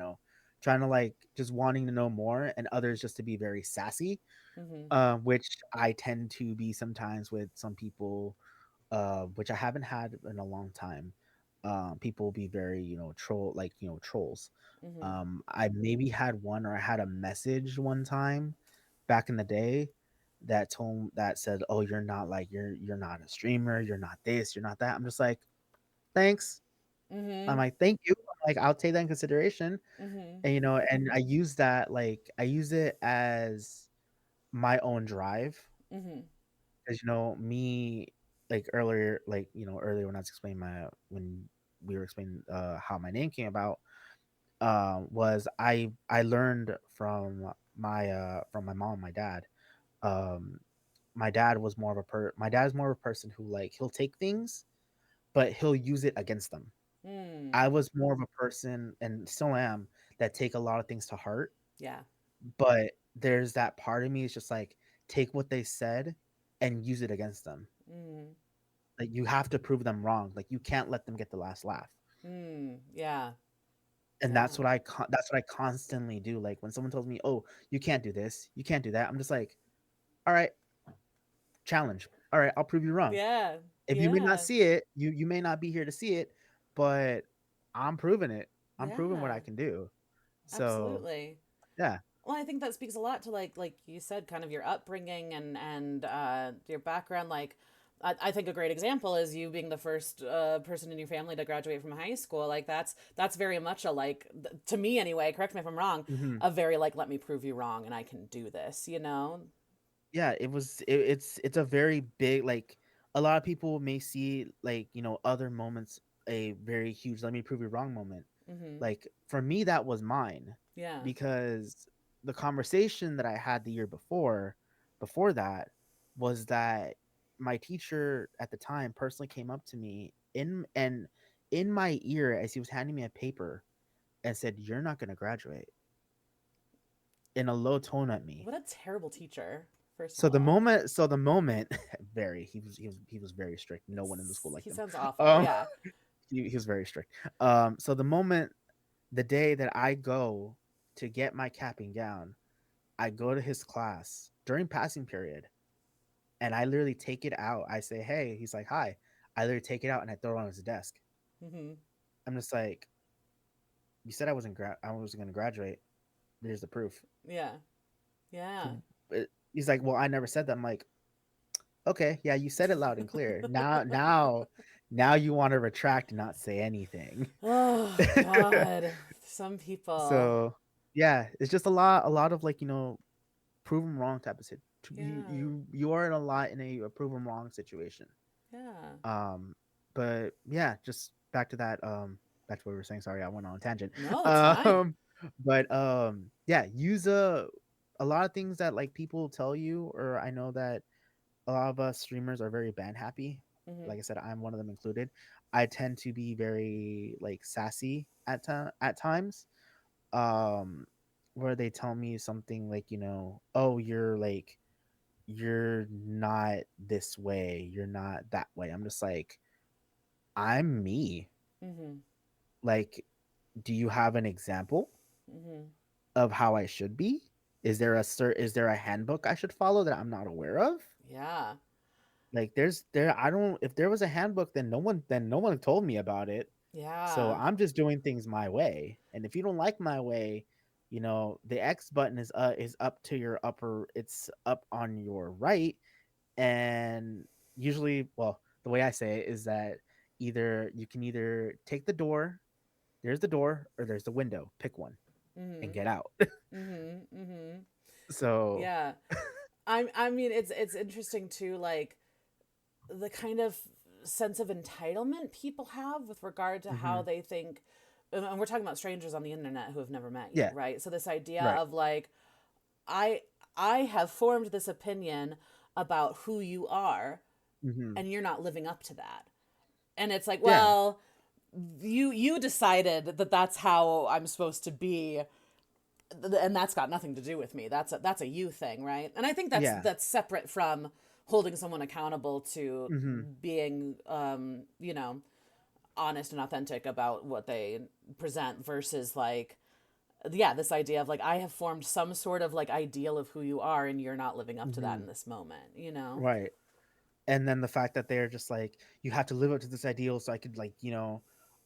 trying to, like, just wanting to know more, and others just to be very sassy, Mhm. which I tend to be sometimes with some people, which I haven't had in a long time. People be very, trolls. Mhm. I maybe had one, or I had a message one time back in the day that said, "Oh, you're not, like, you're not a streamer. You're not this. You're not that." I'm just like, thanks. I'm Mhm. like, thank you. I'm like, I'll take that in consideration. Mhm. And I use that, like, I use it as my own drive, Mhm. because, me, like earlier when I was explaining when we were explaining how my name came about, was I learned from my mom and my dad. Um, my dad is more of a person who, like, he'll take things, but he'll use it against them. Mm. I was more of a person, and still am, that take a lot of things to heart. Yeah. but there's that part of me is just like, take what they said and use it against them. Mm. Like, you have to prove them wrong. Like, you can't let them get the last laugh. Mm. Yeah. And Yeah. that's what I constantly do. Like, when someone tells me, "Oh, you can't do this, you can't do that," I'm just like, "All right, challenge. All right, I'll prove you wrong. Yeah. If you may not Yeah. see it, you may not be here to see it, but I'm proving it. I'm proving what Yeah. I can do." So, Absolutely. yeah. Well, I think that speaks a lot to like you said, kind of your upbringing and your background. Like, I think a great example is you being the first person in your family to graduate from high school. Like that's very much a like to me anyway. Correct me if I'm wrong. Mhm. A very like let me prove you wrong and I can do this. You know. Yeah, it's a very big, like, a lot of people may see, like, other moments a very huge let me prove you wrong moment. Mm-hmm. Like, for me, that was mine, Yeah. because the conversation that I had the year before that, was that my teacher at the time personally came up to me in my ear as he was handing me a paper and said, "You're not going to graduate," in a low tone at me. What a terrible teacher. First of So the all, moment so the moment very he was very strict. No one in the school liked he him. sounds awful. Um, Yeah. he was very strict. So the day that I go to get my cap and gown, I go to his class during passing period, and I literally take it out. I say, "Hey," he's like, "Hi." I literally take it out and I throw it on his desk. Mm-hmm. I'm just like, "You said I wasn't gonna graduate. There's the proof." Yeah. Yeah. So, he's like, "Well, I never said that." I'm like, "Okay, yeah, you said it loud and clear. Now you want to retract and not say anything." Oh God. Some people. So, yeah, it's just a lot of, like, prove 'em wrong type of Yeah. you are in a lot in a prove 'em wrong situation. Yeah. Um, but yeah, just back to what we were saying. Sorry, I went on a tangent. No, it's fine. Um, but yeah, use a lot of things that, like, people tell you, or I know that a lot of us streamers are very band happy. Mm-hmm. Like I said, I'm one of them included. I tend to be very, like, sassy at times. Um, where they tell me something like, "Oh, you're not this way, you're not that way." I'm just like, I'm me. Mm-hmm. Like, do you have an example Mm-hmm. of how I should be? Is there a handbook I should follow that I'm not aware of? Yeah. Like, I don't if there was a handbook, then no one told me about it. So Yeah. I'm just doing things my way. And if you don't like my way, the X button is up to your upper it's up on your right. And usually, well, the way I say it is that you can either take there's the door, or there's the window. Pick one and Mm-hmm. get out. Mm-hmm. Mm-hmm. So, Yeah. I mean it's interesting too, like the kind of sense of entitlement people have with regard to how mhm. they think, and we're talking about strangers on the internet who have never met you, Yeah, right? So this idea right. of like I I have formed this opinion about who you are Mhm. and you're not living up to that. And it's like, Yeah. well, you decided that that's how I'm supposed to be, and that's got nothing to do with me. That's a you thing, right? And I think Yeah. that's separate from holding someone accountable to Mhm. being honest and authentic about what they present versus like yeah, this idea of like I have formed some sort of like ideal of who you are and you're not living up to that in Mhm. this moment, you know? Right. And then the fact that they're just like, you have to live up to this ideal, so I could, like,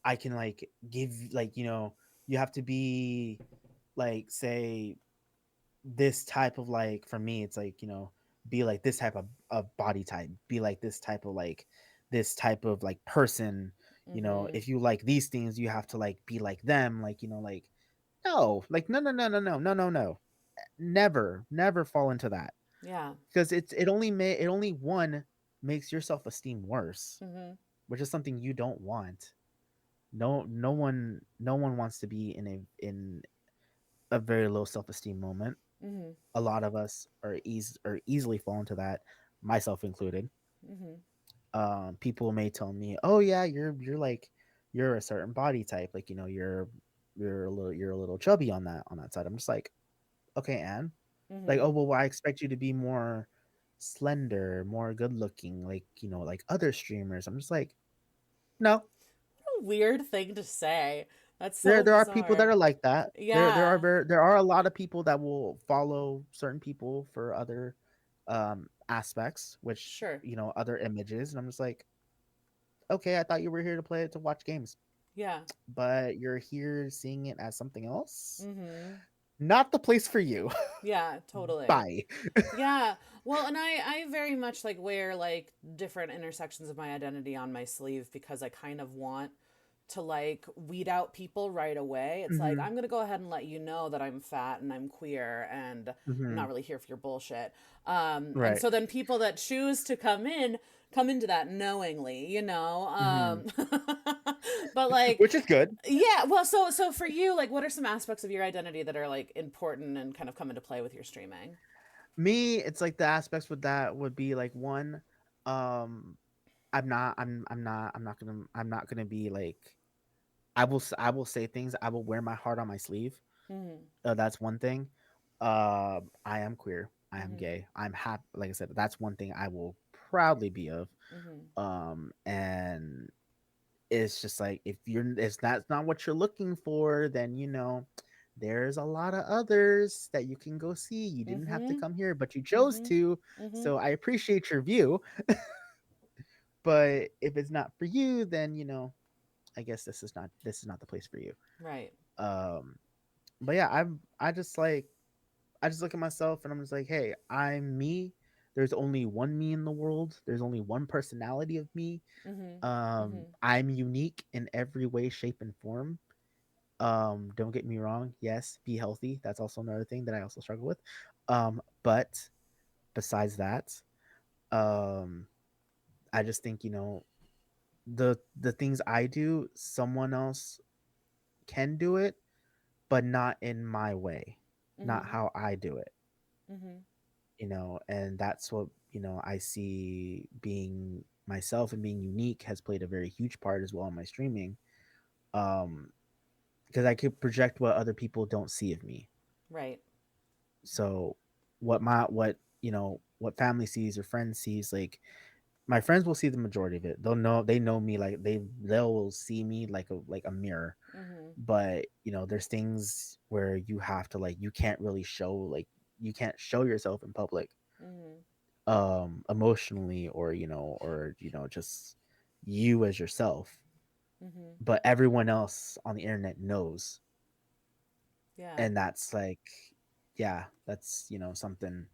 I can, like, give, like, you have to be, like, say, this type of, like, for me it's like, be like this type of body type, be like this type of, like, person. Mhm. If you like these things, you have to, like, be like them, like, like, no, like, no, no, no, no, no, no, no, no. Never fall into that, Yeah. because it only one makes your self-esteem worse, Mhm. which is something you don't want. No one wants to be in a very low self-esteem moment. Mhm. A lot of us are easily fall into that, myself included. Mhm. People may tell me, "Oh yeah, you're a certain body type, like, you're a little chubby on that side." I'm just like, okay, and like, oh Mm-hmm. well, I expect you to be more slender, more good looking, like like other streamers. I'm just like, no. What a weird thing to say. That's There so there are people that bizarre. are like that. Yeah, There are a lot of people that will follow certain people for other aspects, which sure. other images, and I'm just like, okay, I thought you were here to play to watch games, Yeah. but you're here seeing it as something else. Mm-hmm. Not the place for you. Yeah, totally. Bye. Yeah. Well, and I very much like wear like different intersections of my identity on my sleeve because I kind of want to like weed out people right away. It's like Hmm. I'm going to go ahead and let you know that I'm fat and I'm queer and I'm Hmm. not really here for your bullshit. And Right. so then people that choose to come into that knowingly, Hmm. but like Which is good. yeah, well, so for you, like, what are some aspects of your identity that are like important and kind of come into play with your streaming? Me, it's like the aspects with that would be like one, um, I'm not gonna be like I will say things. I will wear my heart on my sleeve. Mm-hmm. That's one thing. I am queer. I am Mm-hmm. gay. I'm happy. Like I said, that's one thing I will proudly be of. Mm-hmm. And it's just like if that's not what you're looking for, then there's a lot of others that you can go see. You didn't have to Mm-hmm. come here, but you chose Mm-hmm. to. Mm-hmm. So I appreciate your view. But if it's not for you, then I guess this is not the place for you. Right. Um, but yeah, I just look at myself and I'm just like, hey, I'm me. There's only one me in the world. There's only one personality of me. Mm-hmm. Mm-hmm. I'm unique in every way, shape, and form. Don't get me wrong. Yes, be healthy. That's also another thing that I also struggle with. But besides that, um, I just think the things I do, someone else can do it, but not in my way, not Mm-hmm. how I do it. Mm-hmm. And that's what I see being myself and being unique has played a very huge part as well in my streaming. Um, because I could project what other people don't see of me. Right. So what family sees or friends sees, like my friends will see the majority of it. They know me, like they'll see me like a mirror. Mm-hmm. But there's things where you have to, like, you can't show yourself in public, Mm-hmm. emotionally, or just you as yourself, Mm-hmm. but everyone else on the internet knows. Yeah. And that's like, yeah, that's something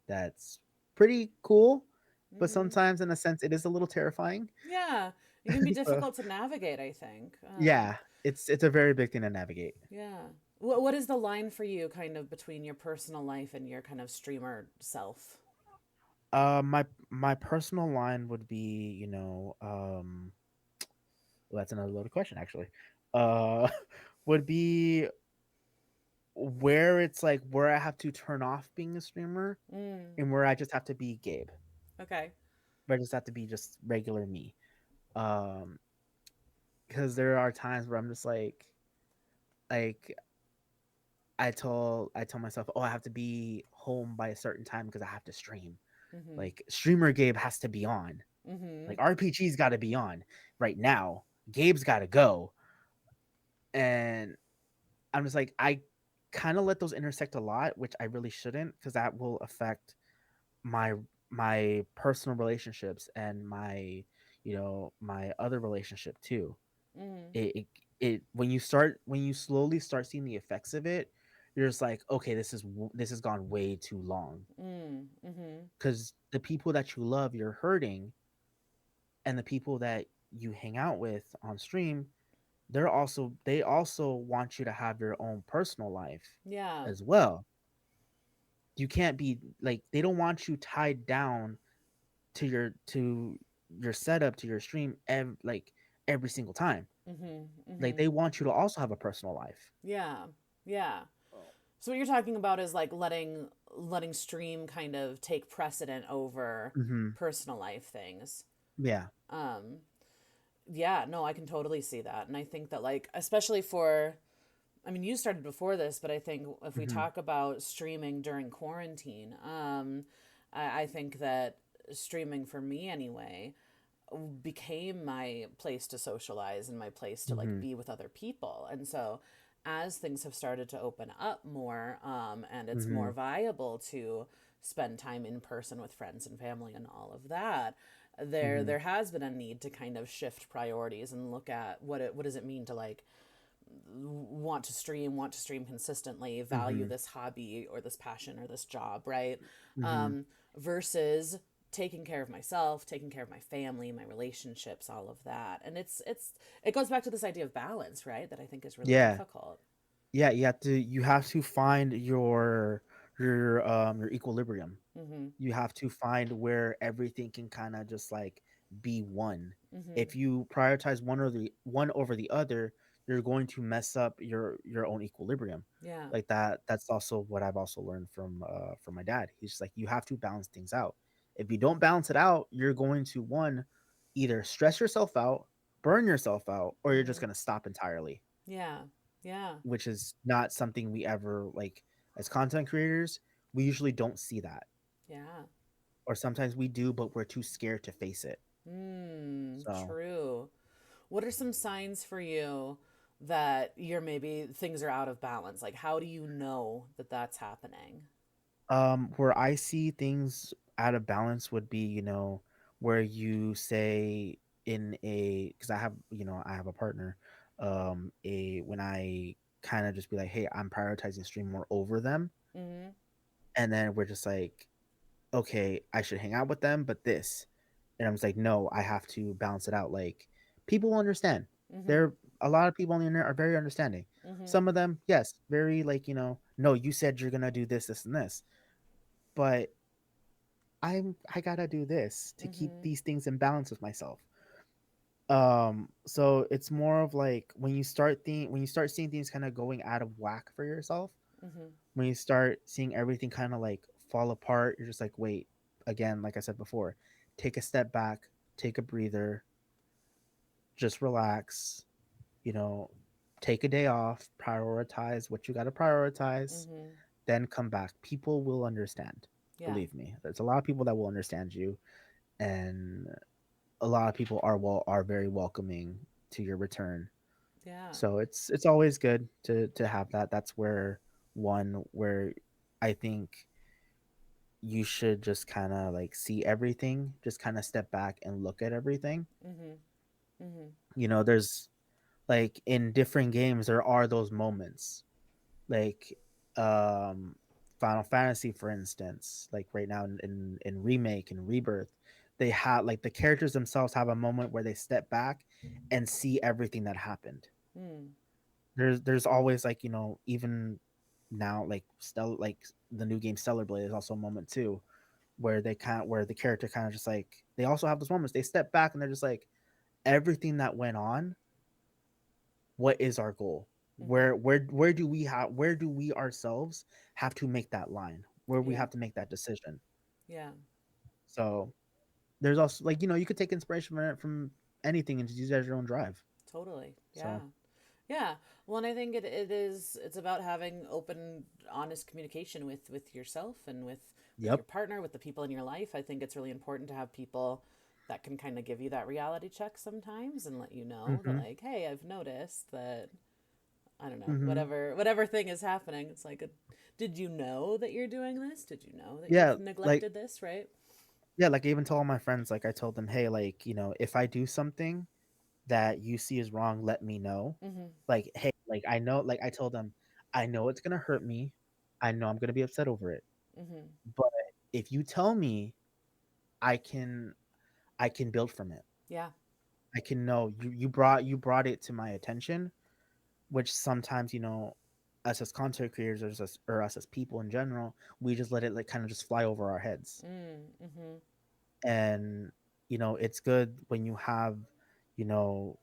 that's pretty cool, but Mm-hmm. sometimes in a sense it is a little terrifying. Yeah. It can be So difficult to navigate, I think. yeah, it's a very big thing to navigate. Yeah. What is the line for you kind of between your personal life and your kind of streamer self? My personal line would be, well, that's another loaded question, actually. Would be where it's like where I have to turn off being a streamer Mm. and where I just have to be Gabe. Okay. Where I just have to be just regular me. Um, because there are times where I'm just like I tell myself, oh, I have to be home by a certain time because I have to stream. Mm-hmm. Like streamer Gabe has to be on. Mm-hmm. Like RPG's got to be on right now. Gabe's got to go. And I'm just like, I kind of let those intersect a lot, which I really shouldn't, because that will affect my my personal relationships and my other relationship too. Mm-hmm. It when you slowly start seeing the effects of it, you're just like, okay, this has gone way too long, Mm-hmm. because the people that you love, you're hurting, and the people that you hang out with on stream, they also want you to have your own personal life Yeah. as well. You can't be like, they don't want you tied down to your setup, to your stream, every single time. Mm-hmm. Like, Mm-hmm. they want you to also have a personal life. Yeah. Yeah. Oh. So what you're talking about is like letting stream kind of take precedent over Hmm. personal life things. Yeah. Yeah, no, I can totally see that. And I think that like especially for I mean, you started before this, but I think if we Hmm. talk about streaming during quarantine, I think that streaming for me anyway became my place to socialize and my place to like Hmm. be with other people. And so as things have started to open up more, and it's more Hmm. viable to spend time in person with friends and family and all of that, Hmm. there has been a need to kind of shift priorities and look at what does it mean to like want to stream consistently, value Hmm. this hobby or this passion or this job, right? Hmm. Versus taking care of myself, taking care of my family, my relationships, all of that. And it goes back to this idea of balance, right? That I think is really Yeah. difficult. Yeah, you have to find your equilibrium. Mm-hmm. You have to find where everything can kind of just like be one. Mm-hmm. If you prioritize one over the other, you're going to mess up your own equilibrium. Yeah. Like that's also what I've also learned from my dad. He's just like you have to balance things out. If you don't balance it out, you're going to one either stress yourself out, burn yourself out, or you're just Mm-hmm. going to stop entirely, Yeah. Yeah. which is not something we ever like as content creators. We usually don't see that, Yeah. or sometimes we do, but we're too scared to face it. So, True. What are some signs for you that you're maybe things are out of balance? Like, how do you know that that's happening? where I see things out of balance would be, where you say in a, because I have a partner, a when I kind of just be like, hey, I'm prioritizing stream more over them, Mm-hmm. and then we're just like, okay, I should hang out with them, but this. And I'm just like, no, I have to balance it out. Like, people will understand. Mm-hmm. There, a lot of people on the internet are very understanding. Mm-hmm. Some of them, yes, very like, no, you said you're gonna do this, this, and this. But I gotta do this to keep Mm-hmm. these things in balance with myself. So it's more of like when you start seeing things kind of going out of whack for yourself, Mm-hmm. when you start seeing everything kind of like fall apart, you're just like, wait, again, like I said before, take a step back, take a breather, just relax, you know, take a day off, prioritize what you got to prioritize, Mm-hmm. then come back. People will understand. Yeah. Believe me. There's a lot of people that will understand you, and a lot of people are very welcoming to your return. Yeah. So it's always good to have that. That's where I think you should just kind of like see everything, just kind of step back and look at everything. Mm-hmm. Mm-hmm. There's like in different games there are those moments. Like um Final Fantasy, for instance, like right now in remake and rebirth, they have like the characters themselves have a moment where they step back and see everything that happened. Mm. There's always like, even now, like like the new game Stellar Blade is also a moment too, where where the character kind of just like they also have those moments. They step back and they're just like, everything that went on, what is our goal? Mm-hmm. Where do we ourselves have to make that line? Where we Yeah. have to make that decision? Yeah. So there's also like, you could take inspiration from it, from anything, and just use it as your own drive. Totally. Yeah. So Yeah. Well, and I think it's about having open, honest communication with yourself and with your yep. partner, with the people in your life. I think it's really important to have people that can kind of give you that reality check sometimes and let you know that Mm-hmm. like, hey, I've noticed that I don't know, Mm-hmm. whatever thing is happening. It's like, did you know that you're doing this? Did you know that Yeah, you've like neglected this, right? like I even told all my friends, like I told them, hey, like, if I do something that you see is wrong, let me know. Mm-hmm. Like, hey, like I know, like I told them, I know it's gonna hurt me. I know I'm gonna be upset over it. Mm-hmm. But if you tell me, I can I can build from it. Yeah. I can know you brought it to my attention, which sometimes, us as content creators, or us as people in general, we just let it like kind of just fly over our heads. Mm-hmm. And it's good when you have, you know,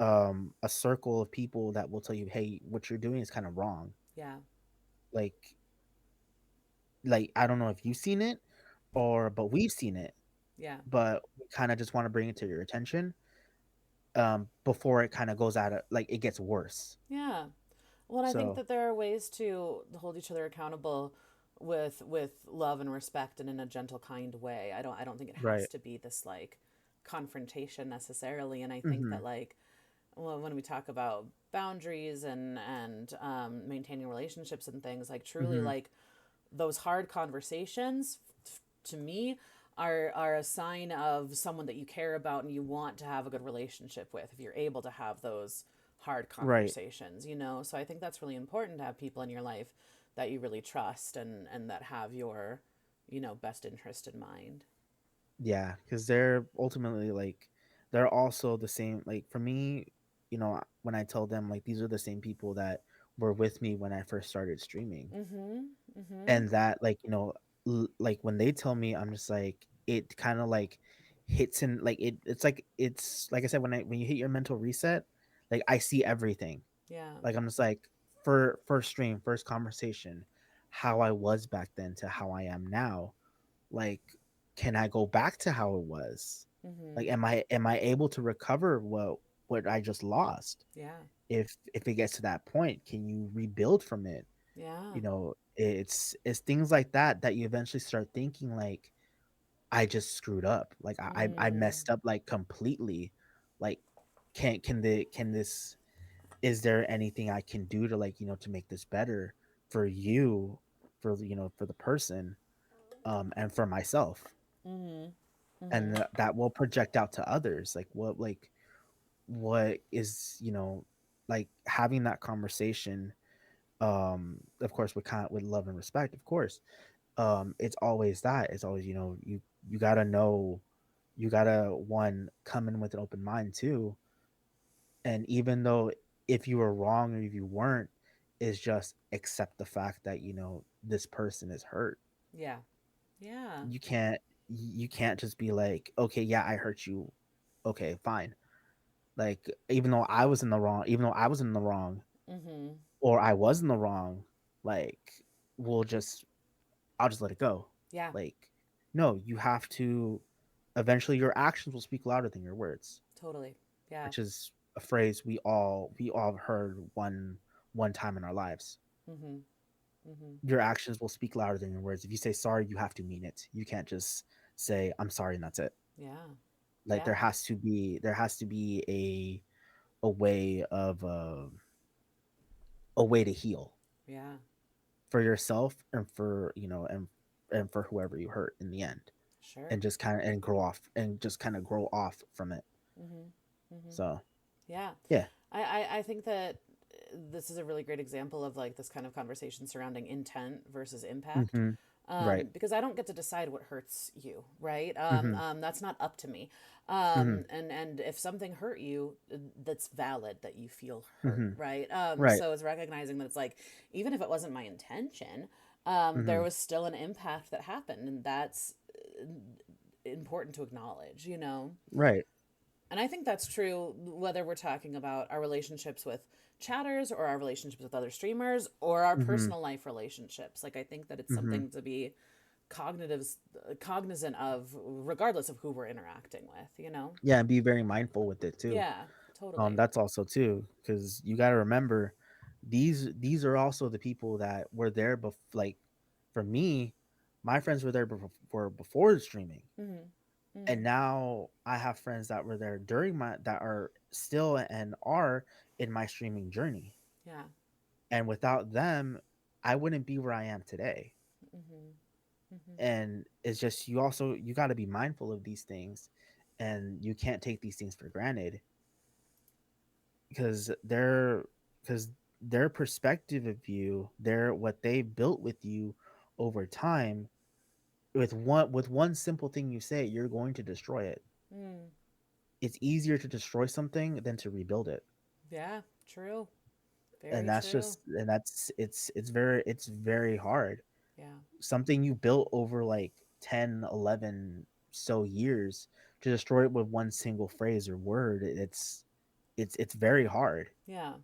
a circle of people that will tell you, hey, what you're doing is kind of wrong. Yeah. Like I don't know if you've seen it, but we've seen it, Yeah. but we kind of just want to bring it to your attention, before it kind of goes out of like it gets worse. Yeah. Well, and I think So that there are ways to hold each other accountable with love and respect and in a gentle, kind way. I don't think it has right. to be this like confrontation necessarily. And I think Mm-hmm. that like well, when we talk about boundaries and maintaining relationships and things, like truly Mm-hmm. like those hard conversations to me are a sign of someone that you care about and you want to have a good relationship with if you're able to have those hard Right. conversations, you know. So I think that's really important to have people in your life that you really trust and that have your, you know, best interest in mind. Yeah, because they're ultimately like they're also the same. Like for me, when I tell them like these are the same people that were with me when I first started streaming, Mm-hmm. Mm-hmm. and that like like when they tell me, I'm just like it kind of like hits in like it's like I said when you hit your mental reset, like I see everything. Yeah. Like I'm just like for first stream, first conversation, how I was back then to how I am now. Like, can I go back to how it was? Mm-hmm. Like, am I able to recover what I just lost? Yeah. If it gets to that point, can you rebuild from it? Yeah. It's things like that that you eventually start thinking like I just screwed up. Like I Mm. messed up like completely. Like can this is there anything I can do to like, to make this better for you, for the person, and for myself? Mm-hmm. And Mm-hmm. that will project out to others what is like having that conversation, of course with love and respect, of course. It's always that it's always you gotta know, you gotta one come in with an open mind too. And even though if you were wrong or if you weren't, is just accept the fact that this person is hurt. Yeah. Yeah. You can't just be like, okay, yeah, I hurt you, okay, fine. Like, even though I was in the wrong, Mm-hmm. or I was in the wrong, like, we'll just I'll just let it go. Yeah. Like, no, you have to eventually your actions will speak louder than your words, Totally. Yeah. which is a phrase we all heard one time in our lives. Mm-hmm. Mm-hmm. Your actions will speak louder than your words. If you say sorry, you have to mean it. You can't just say I'm sorry and that's it. Yeah. Like Yeah. there has to be a way of a way to heal Yeah. for yourself and for and for whoever you hurt in the end, Sure. and just kind of and grow off and just kind of grow off from it. Mm-hmm. Mm-hmm. So Yeah. yeah. I think that this is a really great example of like this kind of conversation surrounding intent versus impact. Hmm. Right. Because I don't get to decide what hurts you, right? Hmm. That's not up to me. Hmm. And if something hurt you, that's valid that you feel hurt, Hmm. right? Right. So it's recognizing that it's like, even if it wasn't my intention, there Hmm. was still an impact that happened, and that's important to acknowledge, you know? Right. And I think that's true whether we're talking about our relationships with chatters or our relationships with other streamers or our Hmm. personal life relationships. Like I think that it's Hmm. something to be cognitive cognizant of regardless of who we're interacting with, you know? Yeah, and be very mindful with it too. Yeah, totally. That's also too, because you got to remember these are also the people that were there like for me, my friends were there before the streaming. Mhm. And Mhm. now I have friends that were there during my that are still and are in my streaming journey. Yeah. And without them, I wouldn't be where I am today. Mhm. Mhm. And it's just you got to be mindful of these things, and you can't take these things for granted, because because their perspective of you, their what they built with you over time, with one simple thing you say, you're going to destroy it. Mm. It's easier to destroy something than to rebuild it. Yeah, true. And Very that's true. just and that's it's very hard. Yeah. Something you built over like 10, 11 so years, to destroy it with one single phrase or word, it's very hard. Yeah.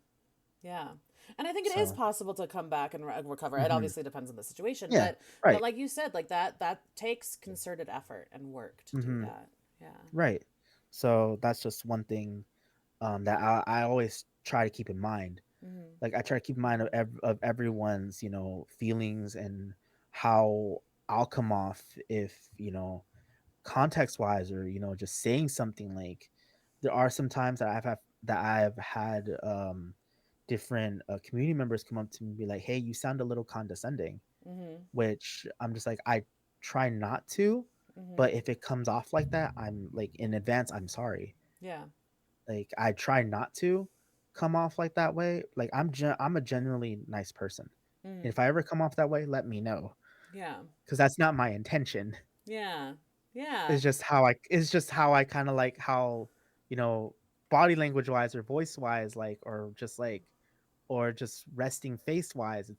Yeah. And I think it is So possible to come back and recover. It mhm. obviously depends on the situation, Yeah, but right. like you said, like that takes concerted effort and work to do Hmm. that. Yeah. Right. So that's just one thing, that I always try to keep in mind. Mm-hmm. Like I try to keep in mind of of everyone's, feelings and how I'll come off if, context wise, or just saying something. Like there are some times that I've had different community members come up to me and be like, hey, you sound a little condescending, Mm-hmm. which I'm just like, I try not to, Mm-hmm. but if it comes off like that, I'm like, in advance, I'm sorry. Yeah. Like I try not to come off like that way. Like I'm a genuinely nice person. And Mm-hmm. if I ever come off that way, let me know, Yeah. because that's not my intention. Yeah. Yeah. It's just how I kind of like how, you know, body language wise or voice wise, like, or just resting face wise,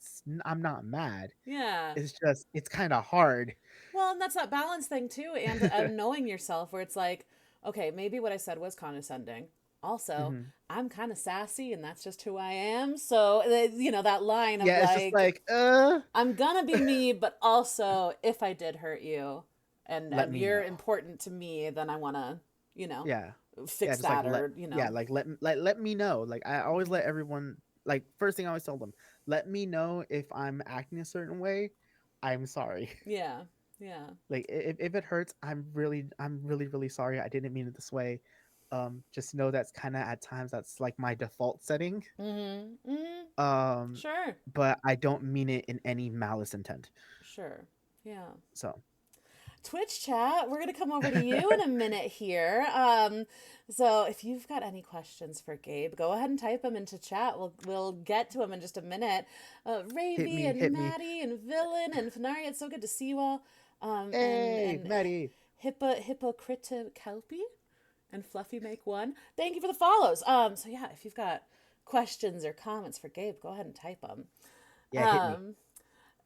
I'm not mad. Yeah. It's kind of hard. Well, and that's that balance thing too, and knowing yourself, where it's like, okay, maybe what I said was condescending. Also, Hmm. I'm kind of sassy, and that's just who I am. So, that line of Yeah, it's just like, like, I'm gonna be me, but also, if I did hurt you, and let and me you're know. important to me, then I wanna, you know, Yeah. Yeah, fix just like that, or like let me know. Like I always Mhm. let everyone, like, first thing I always tell them, let me know if I'm acting a certain way. I'm sorry. Yeah, yeah. Like if it hurts, I'm really really sorry. I didn't mean it this way. Just know that's kind of at times that's like my default setting. Mm-hmm. Mm-hmm. Um Sure, but I don't mean it in any malice intent. sure. Yeah. So, Twitch chat. We're gonna come over to you in a minute here. So if you've got any questions for Gabe, go ahead and type them into chat. We'll get to them in just a minute. Ravy hit and me. Maddie and Villain and Fenari, it's so good to see you all. And Hey, Maddie. Hypocriticalpy and Fluffy make one. Thank you for the follows. So yeah, if you've got questions or comments for Gabe, go ahead and type them. Yeah, hit me.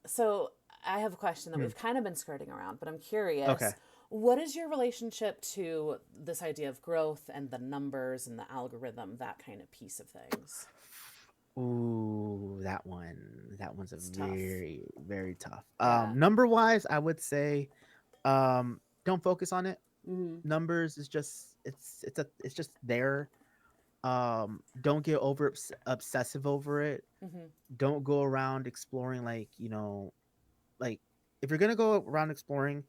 So I have a question that Hmm. we've kind of been skirting around, but I'm Okay. curious. What is your relationship to this idea of growth and the numbers and the algorithm, that kind of piece of things? Ooh, that one. That one's a It's tough. very, very tough. Yeah. Number wise, I would say, don't focus on it. Mm-hmm. Numbers is just it's just there. Don't get obsessive over it. Mm-hmm. Don't go around exploring, like, like, if you're gonna go around exploring,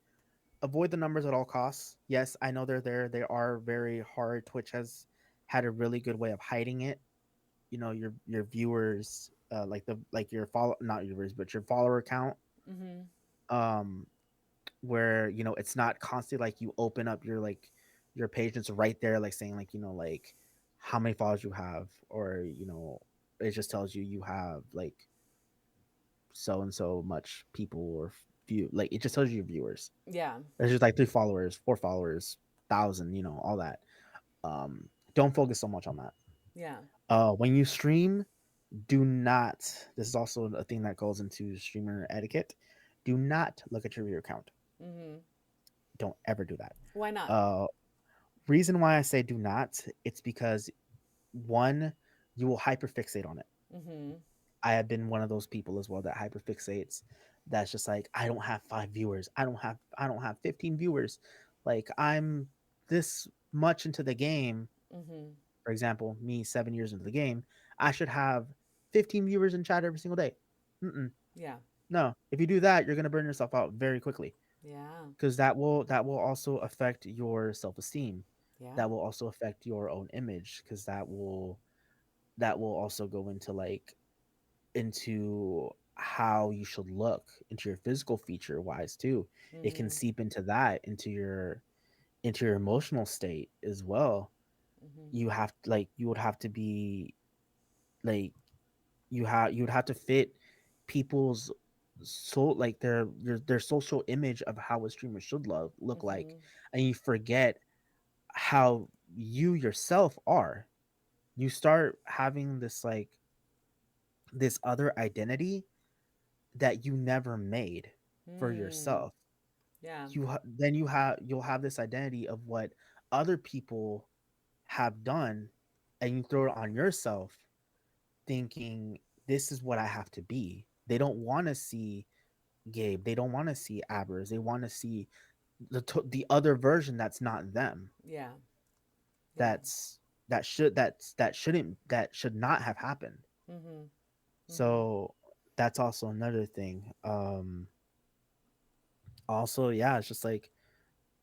avoid the numbers at all costs. Yes, I know they're there. They are very hard. Twitch has had a really good way of hiding it. Your viewers, like your follow not your viewers, but your follower count, Mm-hmm. um where it's not constantly like you open up your page and it's right there, like saying, like, like how many followers you have, or it just tells you you have like so and so much people, or view, like it just tells you your viewers. Yeah. There's just like 3 followers, 4 followers, 1,000, all that. Don't focus so much on that. Yeah. When you stream, do not, this is also a thing that goes into streamer etiquette, do not look at your viewer count. Mm-hmm. Don't ever do that. Why not? uh Reason why I say do not, it's because, one, you will hyperfixate on it. Mm-hmm. I have been one of those people as well that hyperfixates. That's just like, I don't have 5 viewers, I don't have 15 viewers, like I'm this much into the game. Mm-hmm. For example, me 7 years into the game, I should have 15 viewers in chat every single day. Mm-mm. Yeah. No, if you do that, you're gonna burn yourself out very quickly, Yeah. because that will also affect your self-esteem. Yeah. That will also affect your own image, because that will also go into, like, into how you should look, into your physical feature wise too. It can Mm-hmm. seep into that, into your emotional state as well. Mm-hmm. You would have to be, like, you would have to fit people's soul, like their social image of how a streamer should look like, Mm-hmm. and you forget how you yourself are. You start having this, like, this other identity that you never made for Mm. yourself. Yeah. Then you'll have this identity of what other people have done, and you throw it on yourself, thinking, this is what I have to be. They don't want to see Gabe. They don't want to see Abbers. They want to see the other version that's not them. Yeah. Yeah. That should not have happened. Mhm. Mhm. So that's also another thing. Also, yeah, it's just like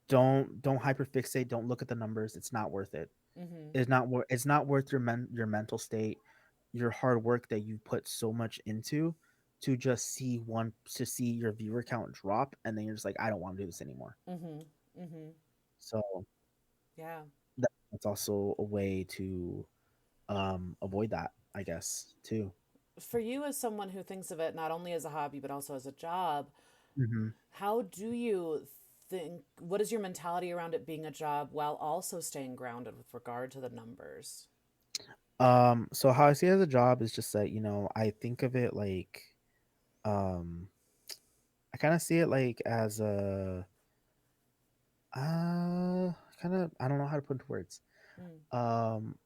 don't hyperfixate, don't look at the numbers. It's not worth it. Mhm. It's not worth your mental state, your hard work that you put so much into to just see your viewer count drop and then you're just like I don't want to do this anymore. Mhm. Mhm. So Yeah. that's also a way to avoid that, I guess, too. For you, as someone who thinks of it not only as a hobby but also as a job, Hmm. how do you think, what is your mentality around it being a job while also staying grounded with regard to the numbers? So how I see it as a job is just that, I think of it like um I kind of see it like as a kind of I don't know how to put into words. Mm. Um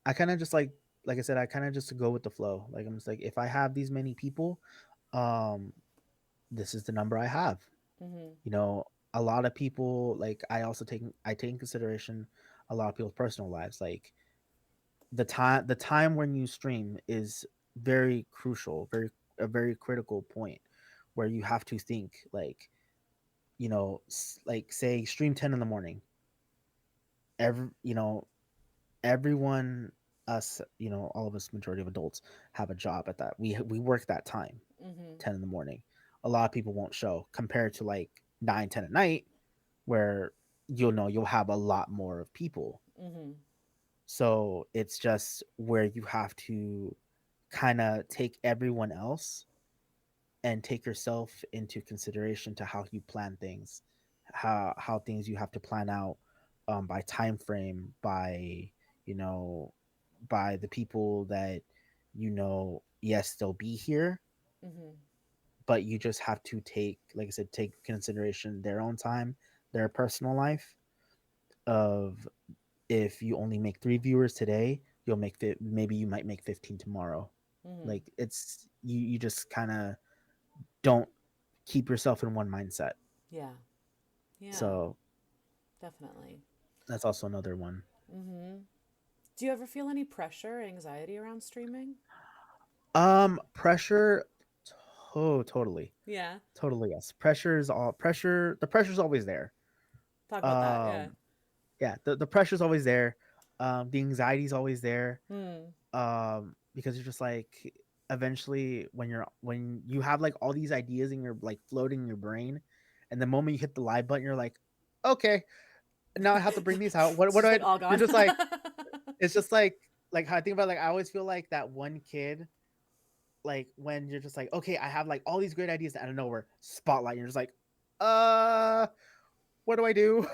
I kind of just like I said, I kind of just go with the flow. Like I'm just like if I have these many people, um this is the number I have. Mhm. You know, a lot of people like I take in consideration a lot of people's personal lives. Like the time when you stream is very crucial, a very critical point where you have to think like, like say stream 10 in the morning. Every everyone us, all of us majority of adults have a job at that. We work that time, Mhm. 10 in the morning. A lot of people won't show compared to like 9, 10 at night where you'll have a lot more of people. Mhm. So it's just where you have to kind of take everyone else and take yourself into consideration to how you plan things, how things you have to plan out, by time frame, by you know by the people that yes they'll be here, Mhm. but you just have to take, like I said, take consideration their own time, their personal life. Of if you only make 3 viewers today, maybe you might make 15 tomorrow. Mhm. Like it's you just kind of don't keep yourself in one mindset. Yeah. Yeah. So Definitely. that's also another one. Mhm. Do you ever feel any pressure, anxiety around streaming? Pressure. Oh, totally, Yeah. totally yes. Pressure. The pressure's always there. Talk about that. Yeah. Um, yeah, the pressure's always there. The anxiety's always there. Hmm. Because you're just like eventually when you have like all these ideas in your like floating in your brain, and the moment you hit the live button, you're like, okay, now I have to bring these out. What It's what do just I? like all You're gone. just like it's just like how I think about it, like I always feel like that one kid, like when you're just like, okay, I have like all these great ideas out of nowhere, spotlight, and you're just like, uh, what do I do?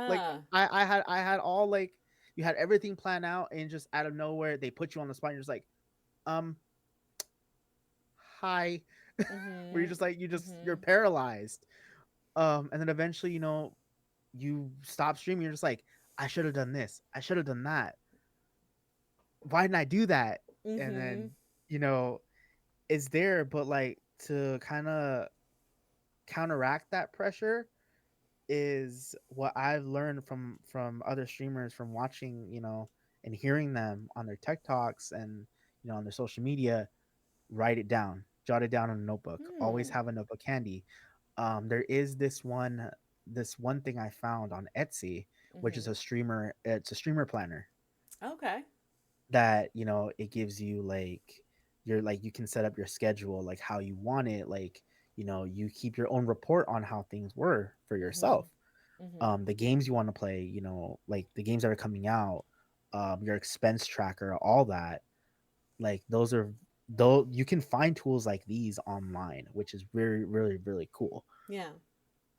Like Yeah. I had all like you had everything planned out, and just out of nowhere they put you on the spot. And you're just like, um, hi, where you're Mhm. just like you're Mhm. paralyzed. And then eventually, you stop streaming. You're just like, I should have done this. I should have done that. Why didn't I do that? And Mhm. then you know it's there, but like to kind of counteract that pressure is what I've learned from other streamers, from watching, and hearing them on their tech talks and on their social media. Write it down, jot it down on a notebook. Always Hmm. have a notebook handy. There is this one thing I found on Etsy, which is Mhm. a streamer. It's a streamer planner Okay. that it gives you like you can set up your schedule like how you want it, like you keep your own report on how things were for Mhm. yourself, Mhm. the games you want to play, like the games that are coming out, your expense tracker, all that. Like those are though you can find tools like these online, which is really really really cool. Yeah.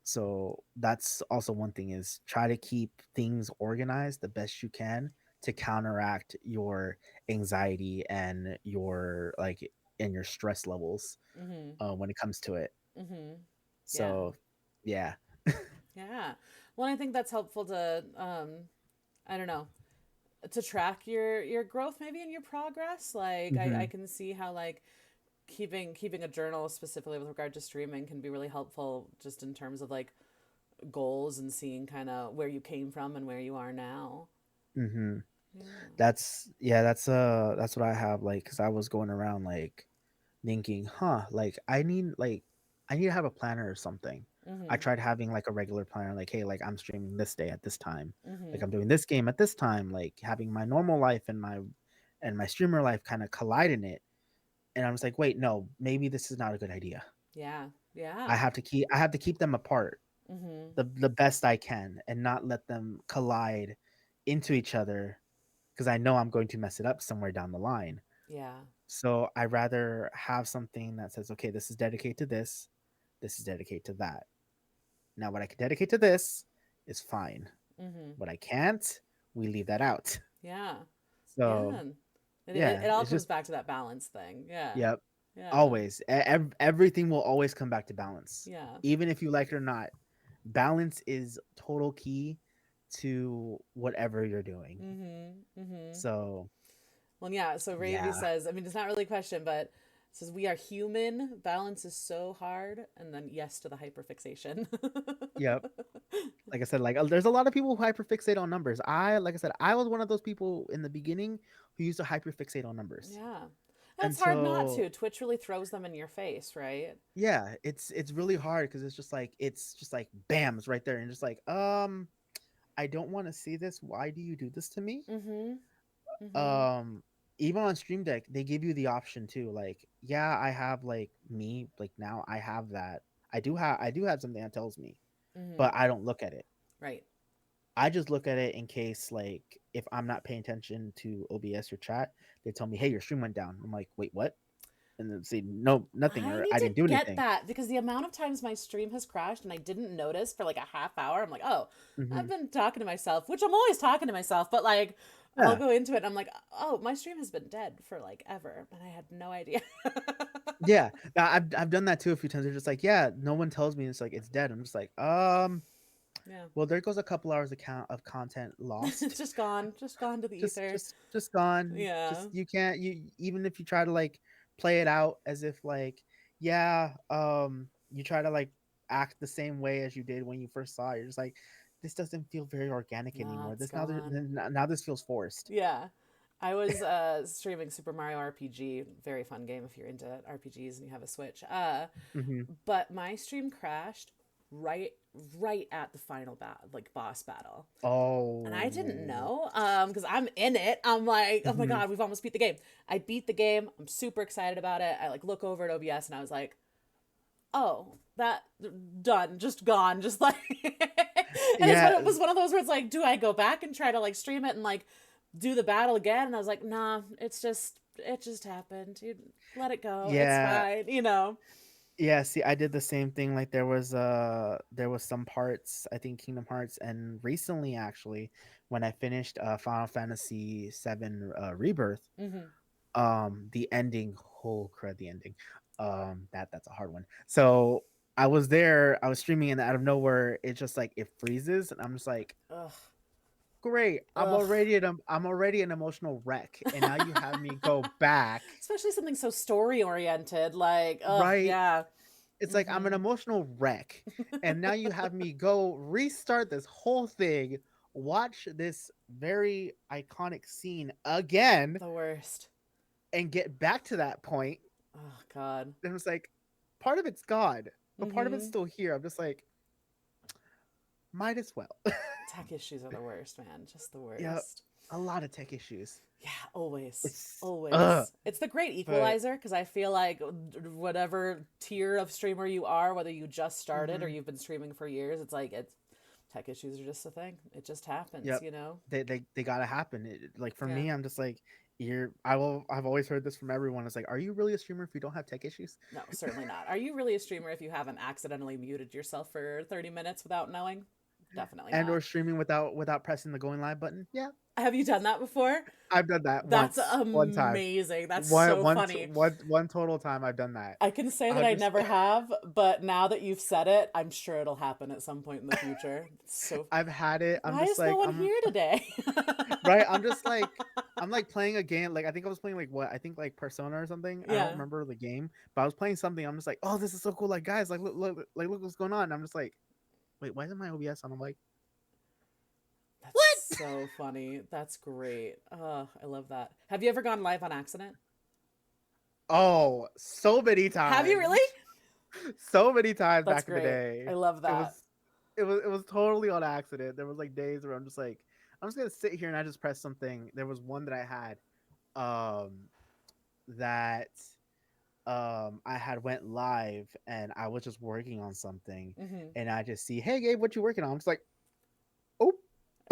So that's also one thing, is try to keep things organized the best you can to counteract your anxiety and your stress levels, Mhm. when it comes to it. Mhm. Yeah. So yeah. Yeah. Well, I think that's helpful to I don't know, to track your growth maybe in your progress. Like I Hmm. can see how like keeping a journal specifically with regard to streaming can be really helpful just in terms of like goals and seeing kind of where you came from and where you are now. Hmm. Yeah. That's what I have, like, because I was going around like thinking, huh, I need to have a planner or something. I Mm-hmm. tried having like a regular planner, like, hey, like I'm streaming this day at this time, like Mm-hmm. I'm doing this game at this time, like having my normal life and my streamer life kind of collide in it. And I was like, wait, no, maybe this is not a good idea. Yeah. Yeah. I have to keep them apart Mm-hmm. the best I can and not let them collide into each other because I know I'm going to mess it up somewhere down the line. Yeah. So I rather have something that says, okay, this is dedicated to this, this is dedicated to that. Now, what I can dedicate to this is fine. Mm-hmm. What I can't, we leave that out. Yeah. So Yeah. It yeah, all it's comes just back to that balance thing. Yeah. yep. Yeah. Always, everything will always come back to balance, Yeah. even if you like it or not. Balance is total key to whatever you're doing. Mm-hmm. Mm-hmm. So Well, yeah. So Ravy yeah, says, I mean, it's not really a question, but it says we are human. Balance is so hard, and then yes to the hyperfixation. yep. Like I said, like there's a lot of people who hyperfixate on numbers. Like I said, I was one of those people in the beginning who used to hyperfixate on numbers Yeah. That's hard not until to. Twitch really throws them in your face, right? yeah, it's really hard because it's just like bam, it's right there, and just like I don't want to see this. Why do you do this to me? Mm-hmm. Mm-hmm. Um, even on Stream Deck, they give you the option too. Like, yeah, I have like now I have that. I do have something that tells me, Mm-hmm. but I don't look at it. Right. I just look at it in case, like, if I'm not paying attention to OBS or chat, they tell me, "Hey, your stream went down." I'm like, "Wait, what?" And then say, "No, nothing," I or need "I to didn't do get anything." that because the amount of times my stream has crashed and I didn't notice for like a half hour, I'm like, oh, I've Hmm. been talking to myself, which I'm always talking to myself, but like, I'll Yeah, go into it and I'm like, oh, my stream has been dead for like ever, and I had no idea. yeah. I've done that too a few times. They're just like, "Yeah, no one tells me." It's like it's dead. I'm just like, Yeah. well, there goes a couple hours of content It's lost. just gone to the ether. Just gone. Yeah. Just you can't you even if you try to like play it out as if like yeah, you try to like act the same way as you did when you first saw it. You're just like this doesn't feel very organic No, anymore. it's This gone. now this feels forced. Yeah. I was streaming Super Mario RPG, very fun game if you're into RPGs and you have a Switch. Hmm. But my stream crashed right right at the final like boss battle. And I didn't Oh. know because I'm in it. I'm like, oh my Hmm. god, we've almost beat the game. I beat the game. I'm super excited about it. I like look over at OBS and I was like, oh, that done, just gone, just like. And Yeah, it was one of those where it's like, do I go back and try to like stream it and like do the battle again? And I was like, nah, it just happened. You let it go. It's yeah. fine, you know. Yeah, see, I did the same thing. Like there was some parts, I think Kingdom Hearts, and recently actually, when I finished Final Fantasy VII Rebirth, Mm-hmm. the ending, oh crud, the ending. That's a hard one. So I was there, I was streaming, and out of nowhere, it's just like it freezes, and I'm just like, Ugh. great, Ugh. I'm already an emotional wreck, and now you have me go back, Especially something so story oriented, like, ugh, right? yeah. It's like I'm an Mm-hmm. emotional wreck, and now you have me go restart this whole thing, watch this very iconic scene again, The worst. and get back to that point. Oh God. And it's like, part of it's gone, but part of it's Mm-hmm. still here. I'm just like, might as well. Tech issues are the worst, man. Just the Yeah, worst. a lot of tech issues. Yeah, always. It's Always. It's the great but equalizer because I feel like whatever tier of streamer you are, whether you just started or mhm. you've been streaming for years, it's like it's tech issues are just a thing. It just happens, Yep, you know? they gotta happen. Like for Yeah. me, I'm just like, I've always heard this from everyone. It's like, are you really a streamer if you don't have tech issues? No, certainly not. Are you really a streamer if you haven't accidentally muted yourself for 30 minutes without knowing? Definitely And or not. streaming without pressing the going live button. Yeah, Have you done that before? I've done that That's one time, amazing. That's so funny. one total time I've done that. I can say that I'm I just never have, but now that you've said it, I'm sure it'll happen at some point in the future. It's so I've had it. I'm why just is no like one I'm here today? right. I'm like playing a game. Like I think I was playing like what I think like Persona or something. I don't Yeah. remember the game, but I was playing something. I'm just like, oh, this is so cool. Like guys, look what's going on. And I'm just like, wait, why isn't my OBS on? I'm like, That's what? so funny. That's great. Oh, I love that. Have you ever gone live on accident? Oh, so many Have you really? times. So many times That's back in the great. I day. love It that. was it was totally on accident. There was like days where I'm just like, I'm just gonna sit here and I just press something. There was one that I had um that I had went live and I was just working on something Hmm. and I just see, hey Gabe, what you working on? I'm just like, oh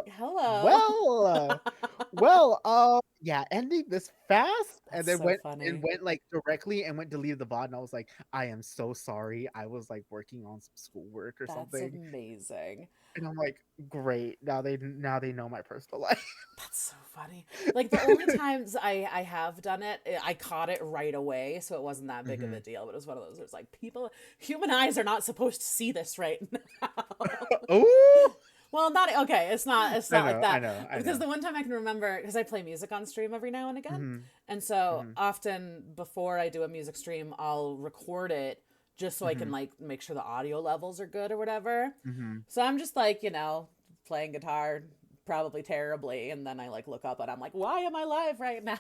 Hello. well, yeah, ending this fast, and That's then so and funny. went like directly and went deleted the bot, and I was like, I am so sorry. I was like working on some schoolwork or That's something, amazing. and I'm like, great. Now they know my personal life. That's so funny. Like the only times I have done it, I caught it right away, so it wasn't that big of a Hmm. deal. But it was one of those. It was like people, human eyes are not supposed to see this right now. Oh, Well, not okay. It's I not like know, I that know, I because know. the one time I can remember because I play music on stream every now and again, Hmm. and so Hmm. often before I do a music stream, I'll record it just so I can Hmm. like make sure the audio levels are good or whatever. Hmm. So I'm just like playing guitar probably terribly, and then I like look up and I'm like, why am I live right now?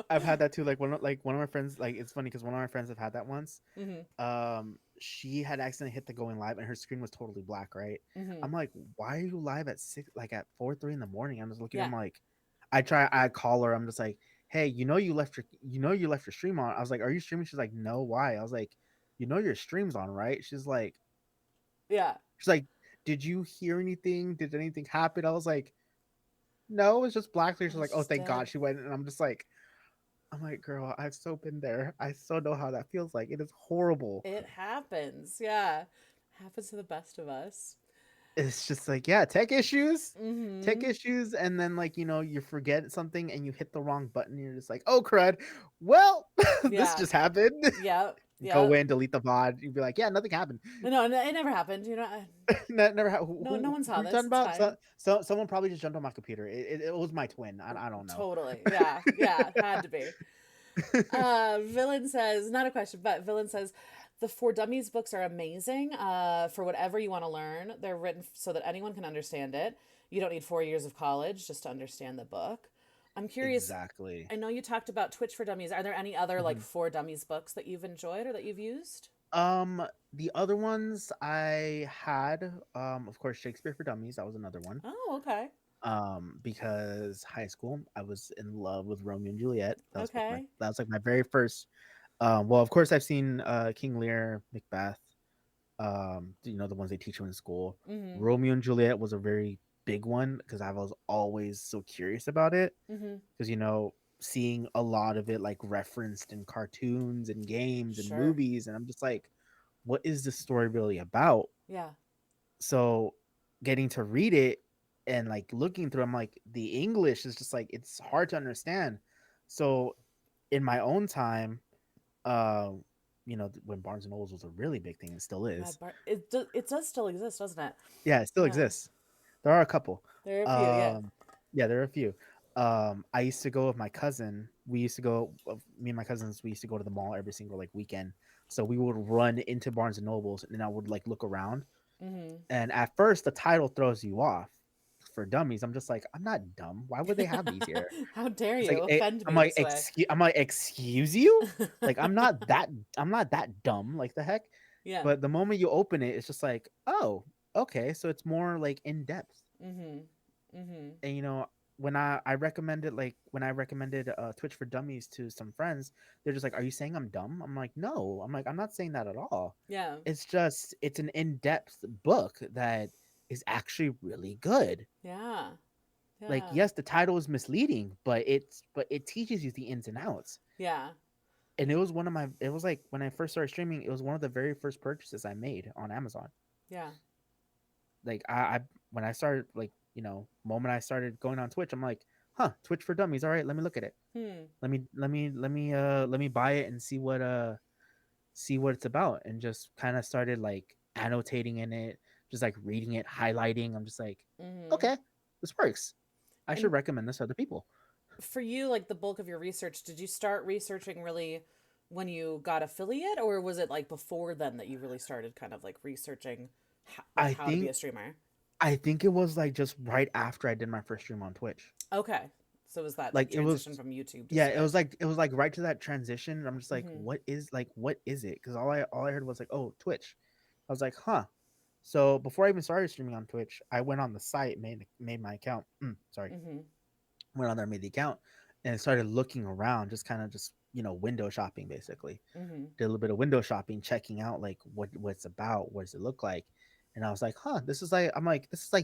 I've had that too. Like one of my friends, like it's funny because one of my friends have had that once. Hmm. She had accidentally hit the going live and her screen was totally black, right? Hmm. I'm like, why are you live at 6, like at 4, 3 in the morning? I'm just looking, I'm Yeah. like, I call her, I'm just like, hey, you left your stream on. I was like, are you streaming? She's like, no, why? I was like, your stream's on, right? Yeah. She's like, did you hear anything? Did anything happen? I was like, no, it's just black. She's I was like, oh, just thank God. dead. She went, and I'm like, girl, I've so been there. I so know how that feels like. It is horrible. It happens. Yeah. Happens to the best of us. It's just like, yeah, tech Hmm. issues, and then like you forget something and you hit the wrong button. And you're just like, oh crud, well, this Yeah. just happened. Yep. Go Yep. away and delete the VOD. You'd be like, yeah, nothing happened. No, no, it never happened. That never happened. No one Who saw are you this. talking It's about? fine. Someone probably just jumped on my computer. It was my twin. I don't know. Totally. Yeah. Yeah. Had to be. Villain says, not a question, but Villain says, the For Dummies books are amazing for whatever you want to learn. They're written so that anyone can understand it. You don't need 4 years of college just to understand the book. I'm curious. Exactly. I know you talked about Twitch for Dummies. Are there any other like Mhm. For Dummies books that you've enjoyed or that you've used? The other ones I had, of course, Shakespeare for Dummies. That was another one. Oh, okay. Because high school I was in love with Romeo and Juliet. Okay. That was like my very first. Well, of course I've seen King Lear, Macbeth. The ones they teach you in school. Mm-hmm. Romeo and Juliet was a very big one because I was always so curious about it. Mm-hmm. Because seeing a lot of it like referenced in cartoons and games and Sure. movies, and I'm just like, what is this story really about? Yeah. So getting to read it and like looking through, I'm like, the English is just like it's hard to understand. So in my own time, uh, when Barnes and Nobles was a really big thing, it still is. It does still exist, doesn't it? Yeah, it still Yeah. exists. There are a couple. There are a few. Yeah. Um, yeah, there are a few. I used to go with my cousin. Me and my cousins, we used to go to the mall every single like weekend. So we would run into Barnes and Nobles, and then I would like look around. Mm-hmm. And at first, the title throws you off for dummies. I'm just like, I'm not dumb. Why would they have these here? How dare It's you like offend me this way? I'm like, excuse you? Like I'm not that dumb. Like the heck? Yeah. But the moment you open it, it's just like, oh, okay. So it's more like in depth. Mm-hmm. Mm-hmm. And when I recommended Twitch for Dummies to some friends, they're just like, "Are you saying I'm dumb?" I'm like, "No." I'm like, "I'm not saying that at all. Yeah. It's an in-depth book that is actually really good. Yeah. Like, Yeah. yes, the title is misleading, but it teaches you the ins and outs." Yeah. And it was like when I first started streaming, it was one of the very first purchases I made on Amazon. Yeah. Like I when I started moment I started going on Twitch, I'm like, huh, Twitch for Dummies. All right, let me look at it. Hmm. Let me buy it and see what it's about, and just kind of started like annotating in it, just like reading it, highlighting. I'm just like, Mm-hmm. okay, this works. I should And recommend this to other people. for you, like the bulk of your research, did you start researching really when you got affiliate, or was it like before then that you really started kind of like researching I how to be think a streamer? I think it was like just right after I did my first stream on Twitch. Okay. So was that Like it transition was, from YouTube to yeah, Switch? it was like right to that transition. And I'm just like, Mm-hmm. what is it? Because all I heard was like, oh, Twitch. I was like, huh. So before I even started streaming on Twitch, I went on the site, made my account. Sorry, Mm-hmm. went on there, made the account, and started looking around, just kind of just window shopping basically. Mm-hmm. Did a little bit of window shopping, checking out like what it's about, what does it look like, and I was like, huh, this is like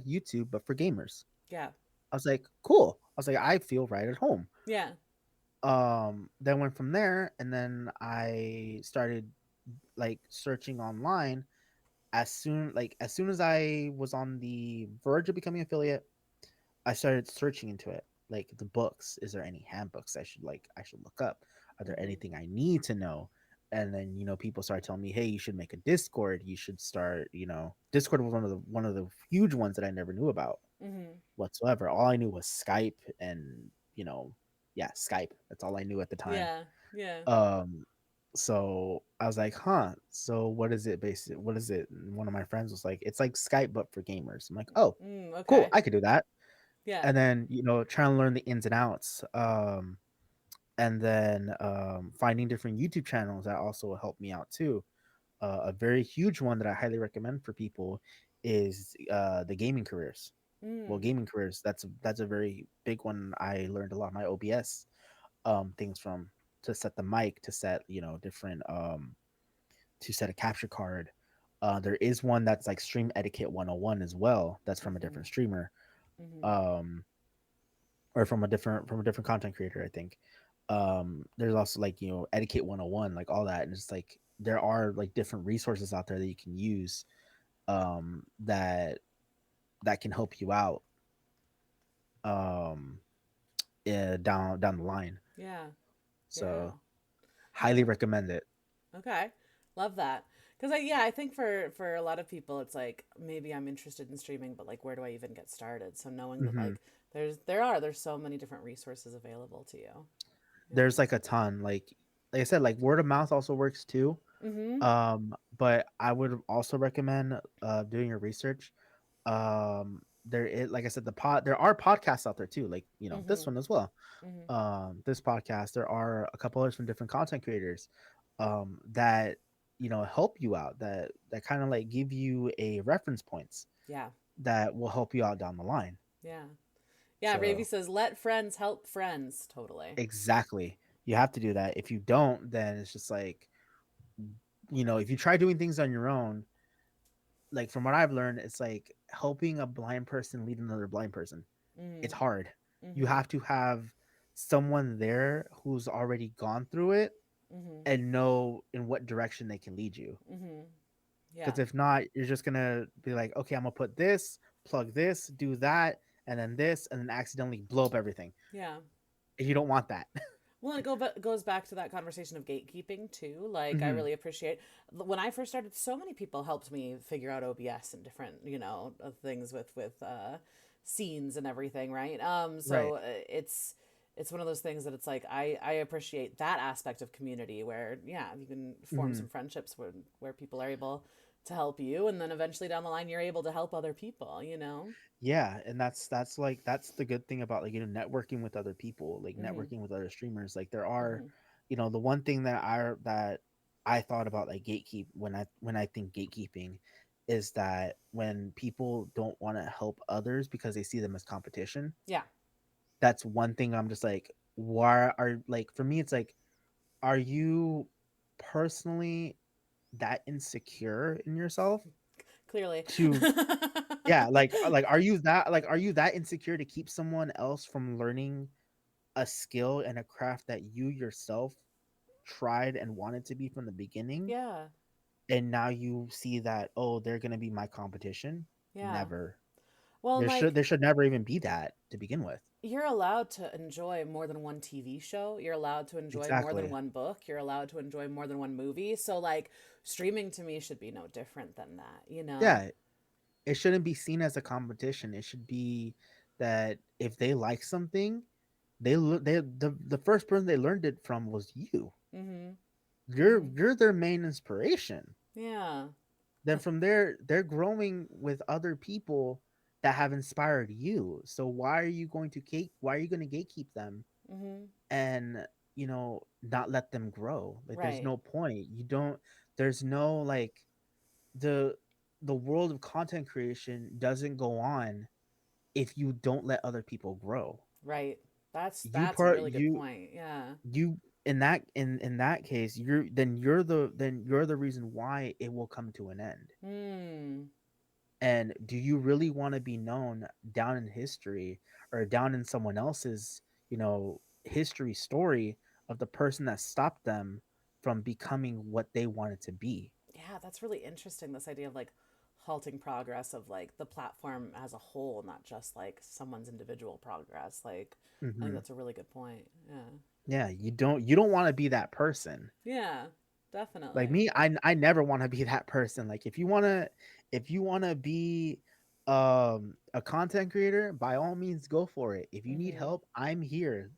YouTube but for gamers. Yeah. I was like, cool. I was like, I feel right at home. Yeah. Then went from there, and then I started like searching online. As soon as I was on the verge of becoming affiliate, I started searching into it, like the books. Is there any handbooks I should look up? Are there Mm-hmm. anything I need to know? And then people started telling me, hey, you should make a Discord. You should start. Discord was one of the huge ones that I never knew about Mm-hmm. whatsoever. All I knew was Skype, and yeah, Skype. That's all I knew at the time. Yeah. Yeah. Um, so I was like, huh. So what is it? Basically, what is it? And one of my friends was like, it's like Skype but for gamers. I'm like, oh, cool. Okay. I could do that. Yeah. And then trying to learn the ins and outs, and then finding different YouTube channels that also helped me out too. A very huge one that I highly recommend for people is the gaming careers. Well, Mm. gaming careers, that's a very big one. I learned a lot of my OBS things from, to set the mic, to set different to set a capture card. There is one that's like stream etiquette 101 as well. That's from a Mm-hmm. different streamer. Mm-hmm. Um, or from a different content creator, I think. There's also like etiquette 101, like all that, and it's like there are like different resources out there that you can use, that can help you out, um down the line. Yeah. Yeah. So highly Okay. recommend it. Okay. Love that. Because I think for a lot of people it's like maybe I'm interested in streaming, but like where do I even get started? So knowing that Hmm. like there's so many different resources available to you. Yeah. There's like a ton, like I said, like word of mouth also works too. Mm-hmm. But I would also recommend doing your research. There is, like I said, there are podcasts out there too, like this Mm-hmm. one as well. Mm-hmm. This podcast, there are a couple others from different content creators that help you out, that kind of like give you a reference points Yeah. that will help you out down the line. Yeah. Yeah. Ravi So says, let friends help friends. Totally. exactly, you have to do that. If you don't, then it's just like, if you try doing things on your own, like from what I've learned, it's like helping a blind person lead another blind person. It's Mm-hmm. hard. You Mm-hmm. have to have someone there who's already gone through it Mm-hmm. and know in what direction they can lead you. Mm-hmm. Yeah. Because if not, you're just gonna be like, okay, I'm gonna put this, plug this, do that, and then accidentally blow up everything. Yeah. And you don't want that. Well, goes back to that conversation of gatekeeping too. Like, I Hmm. really appreciate when I first started. So many people helped me figure out OBS and different, things with scenes and everything, right? So Right. it's one of those things that it's like I appreciate that aspect of community where yeah you can form Hmm. some friendships where people are able to help you, and then eventually down the line you're able to help other people. You know. Yeah, and that's the good thing about, like, networking with other people, like Mm-hmm. networking with other streamers. Like there are, Mm-hmm. the one thing that I thought about, like, gatekeep when I think gatekeeping, is that when people don't want to help others because they see them as competition. Yeah. That's one thing I'm just like, why are, like, for me it's like, are you personally that insecure in yourself Clearly. to, yeah, are you that insecure to keep someone else from learning a skill and a craft that you yourself tried and wanted to be from the beginning, Yeah. and now you see that, oh, they're going to be my competition? Yeah. Never. Well, and like There should never even be that to begin with. you're allowed to enjoy more than one TV show. You're allowed to enjoy more than Exactly. one book. You're allowed to enjoy more than one movie. So like streaming to me should be no different than that, you know? Yeah, it shouldn't be seen as a competition. It should be that if they like something, the first person they learned it from was you. Mhm. Mhm. You're their main inspiration. Yeah. Then from there, they're growing with other people that have inspired you. So why are you going to gatekeep them Mm-hmm. and, not let them grow? Like there's Right. no point. There's no like the the world of content creation doesn't go on if you don't let other people grow. Right. You That's a part really good point. Yeah. you in that case, you're the reason why it will come to an end. Hmm. And do you really want to be known down in history or down in someone else's, history story of the person that stopped them from becoming what they wanted to be? Yeah, that's really interesting. This idea of like halting progress of like the platform as a whole, not just like someone's individual progress. Like, I think Hmm. that's a really good point. Yeah. Yeah, you don't want to be that person. Yeah, Like definitely. me, I never want to be that person. Like if you wanna be a content creator, by all means go for it. If you need Mm-hmm. help, I'm here.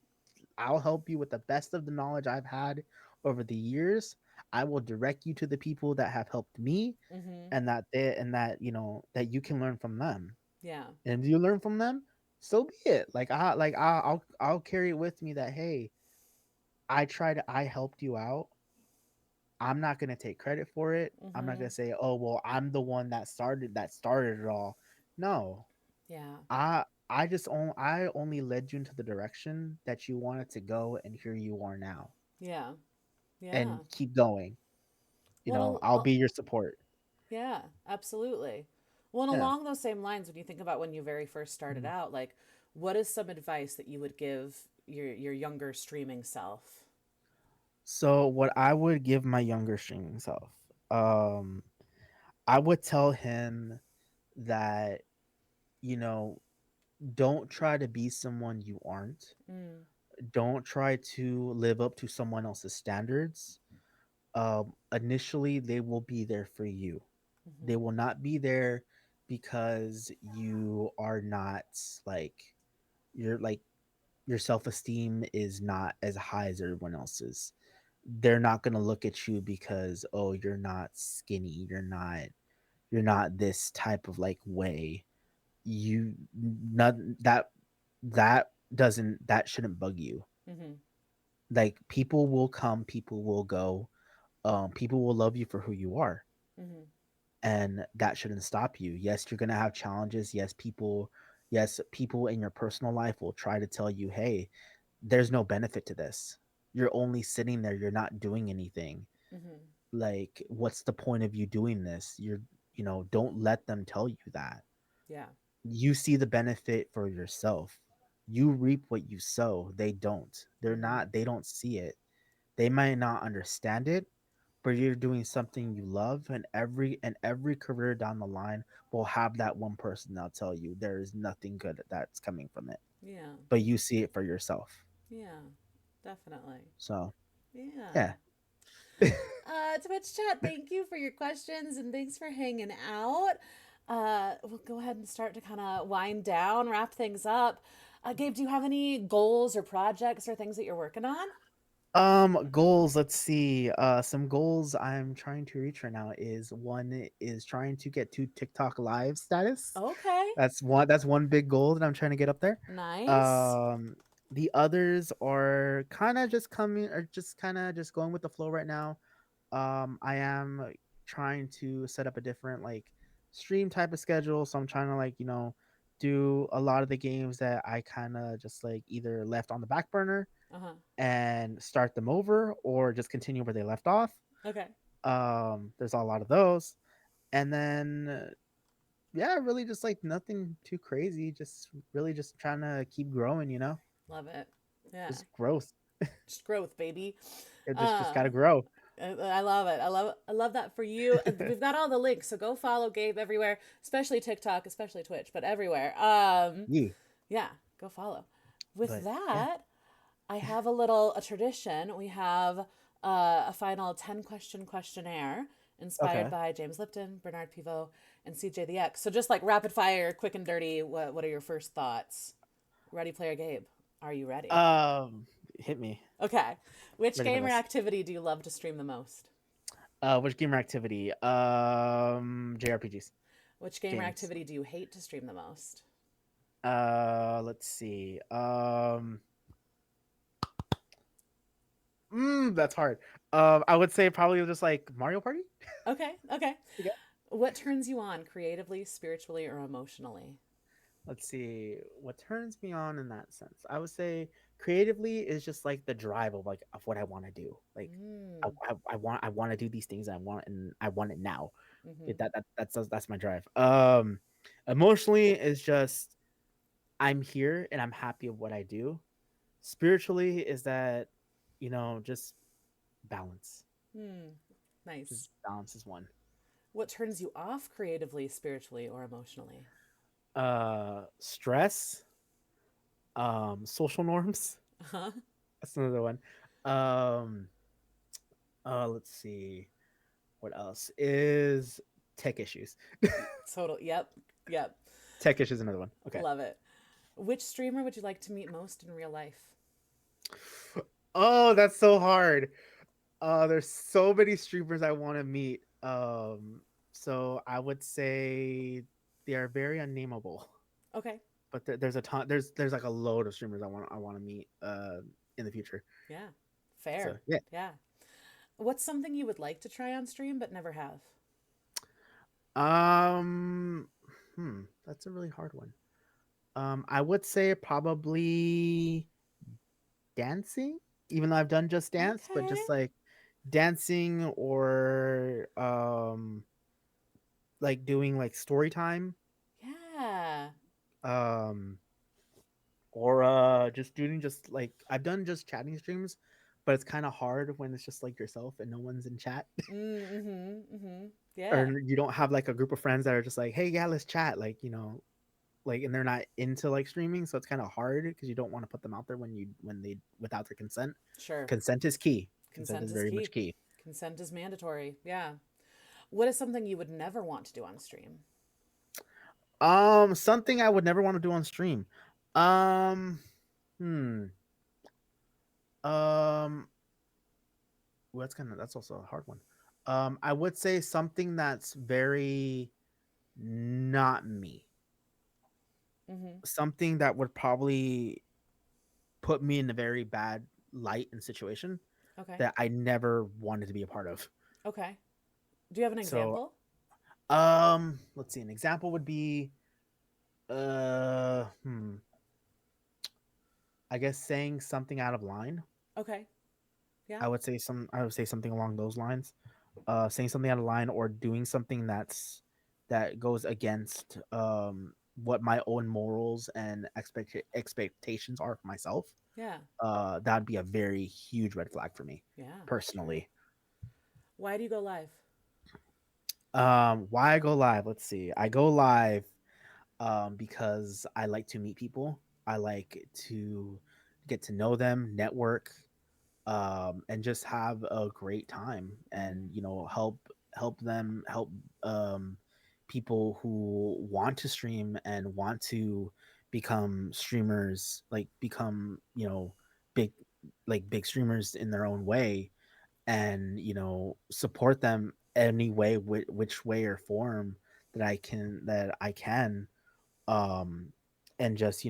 I'll help you with the best of the knowledge I've had over the years. I will direct you to the people that have helped me, Mm-hmm. and that you can learn from them. Yeah. And if you learn from them, so be it. I'll carry it with me that, hey, I helped you out. I'm not gonna take credit for it. I'm not Mm-hmm. gonna say, "Oh, well, I'm the one that started it all." No, Yeah. I only led you into the direction that you wanted to go, and here you are now, Yeah. Yeah. and keep going. Well, I'll be your support. yeah, absolutely. Well, and Yeah. along those same lines, when you think about when you very first started Mhm. out, like, what is some advice that you would give your younger streaming self? So, what I would give my younger streaming self, um, I would tell him that you know, don't try to be someone you aren't. Mm, Don't try to live up to someone else's standards. Initially they will be there for you. They mm-hmm, will not be there because you are not like you're like your self-esteem is not as high as everyone else's. They're not going to look at you because, oh, you're not skinny, you're not this type of like way. You not that shouldn't bug you. mm-hmm, Like people will come, people will go. People will love you for who you are, mm-hmm, and that shouldn't stop you. Yes, you're gonna have challenges. Yes, people in your personal life will try to tell you, "Hey, there's no benefit to this. You're only sitting there. You're not doing anything. mm-hmm. Like, what's the point of you doing this? Don't let them tell you that. Yeah. You see the benefit for yourself. You reap what you sow. They don't. Mm-hmm. They don't see it. They might not understand it, but you're doing something you love, and every career down the line will have that one person that'll tell you there is nothing good that's coming from it. Yeah. But you see it for yourself. Yeah. Definitely. So Yeah. yeah. Twitch chat, thank you for your questions and thanks for hanging out. We'll go ahead and start to kind of wind down, wrap things up. Gabe, do you have any goals or projects or things that you're working on? Goals, let's see. Some goals I'm trying to reach right now is one is trying to get to TikTok live status. Okay. That's one big goal that I'm trying to get up there. Nice. Um the others are kind of just going with the flow right now. I am trying to set up a different like stream type of schedule, so I'm trying to like, do a lot of the games that I kind of just like either left on the back burner Uh huh. and start them over or just continue where they left off. Okay. There's a lot of those. And then yeah, really just like nothing too crazy, just really just trying to keep growing, Love it. Yeah. just growth. Just growth, baby. It just got Uh, to grow. I love it. I love that for you. We've got all the links, so go follow Gabe everywhere, especially TikTok, especially Twitch, but everywhere. Yeah. Yeah, go follow. With But yeah. that, I have a tradition. We have a final 10 question questionnaire inspired Okay. by James Lipton, Bernard Pivot, and CJ the X. So just like rapid fire, quick and dirty. What are your first thoughts? Ready, player Gabe? Are you ready? Um, Hit me. Okay. Which Ready for gamer this. activity do you love to stream the most? Which gamer activity? JRPGs. Which gamer games. activity do you hate to stream the most? Let's see. That's hard. I would say probably just like Mario Party. Okay, okay. Yeah. What turns you on creatively, spiritually, or emotionally? Let's see what turns me on in that sense. I would say creatively is just like the drive of like of what I want to do. Like Mm, I want to do these things. And I want it now. mm-hmm. That's my drive. Emotionally is just I'm here and I'm happy of what I do. Spiritually is that just balance. Hmm. Just Nice. balance is one. What turns you off creatively, spiritually, or emotionally? Stress, social norms. Huh? That's another one. Um, let's see. What else is tech issues? Total. Yep. Yep. Tech issues is another one. Okay. Love it. Which streamer would you like to meet most in real life? Oh, that's so hard. There's so many streamers I want to meet. So I would say they are very unnameable. Okay. But there's a ton. There's like a load of streamers I want to meet in the future. Yeah. So Fair. yeah. Yeah. What's something you would like to try on stream but never have? Um. That's a really hard one. I would say probably dancing, even though I've done Just Dance, but Okay. just like dancing or like doing like story time, Yeah. um, or just doing just like I've done just chatting streams, but it's kind of hard when it's just like yourself and no one's in chat, Mm-hmm. Mm-hmm. Yeah. or you don't have like a group of friends that are just like, hey, yeah, let's chat, like like, and they're not into like streaming, so it's kind of hard because you don't want to put them out there when they without their consent. Sure. Consent is key. Consent Consent is is very much key. key. Consent is mandatory. Yeah. What is something you would never want to do on stream? Something I would never want to do on stream. Um, hmm. Um, well, that's also a hard one. I would say something that's very not me. Mm-hmm. Something that would probably put me in a very bad light and situation Okay. that I never wanted to be a part of. Okay. Do you have an So, example? let's see. An example would be, uh, hmm, I guess saying something out of line. Okay. Yeah. I would say something along those lines. Saying something out of line or doing something that goes against what my own morals and expectations are for myself. Yeah. That'd be a very huge red flag for me Yeah. Sure. personally. Why do you go live? Why I go live? Let's see. I go live because I like to meet people. I like to get to know them, network, and just have a great time, and help um, people who want to stream and want to become streamers, like become big big streamers in their own way, and support them any way, which way or form that I can, um and just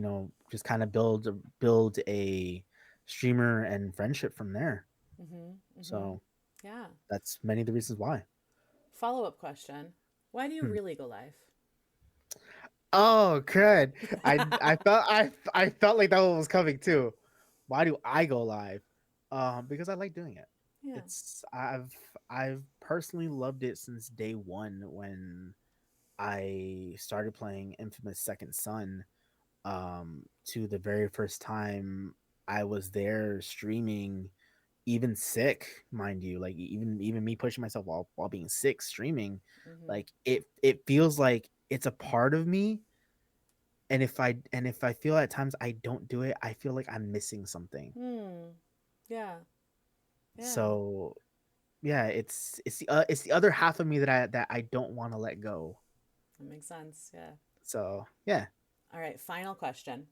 just kind of build a streamer and friendship from there. Mm-hmm. Mm-hmm. So Yeah. that's many of the reasons why. Follow-up question. Why do you Hmm. really go live? Oh, good. I felt like that one was coming too. Why do I go live? Because I like doing it. Yeah. I've personally loved it since day one when I started playing Infamous Second Son, to the very first time I was there streaming, even sick, mind you, like even me pushing myself while being sick streaming, Mm-hmm. like it feels like it's a part of me, and if I feel at times I don't do it, I feel like I'm missing something. Hmm. Yeah. Yeah. So yeah, it's the other half of me that I don't want to let go. That makes sense. Yeah. So yeah. All right. Final question.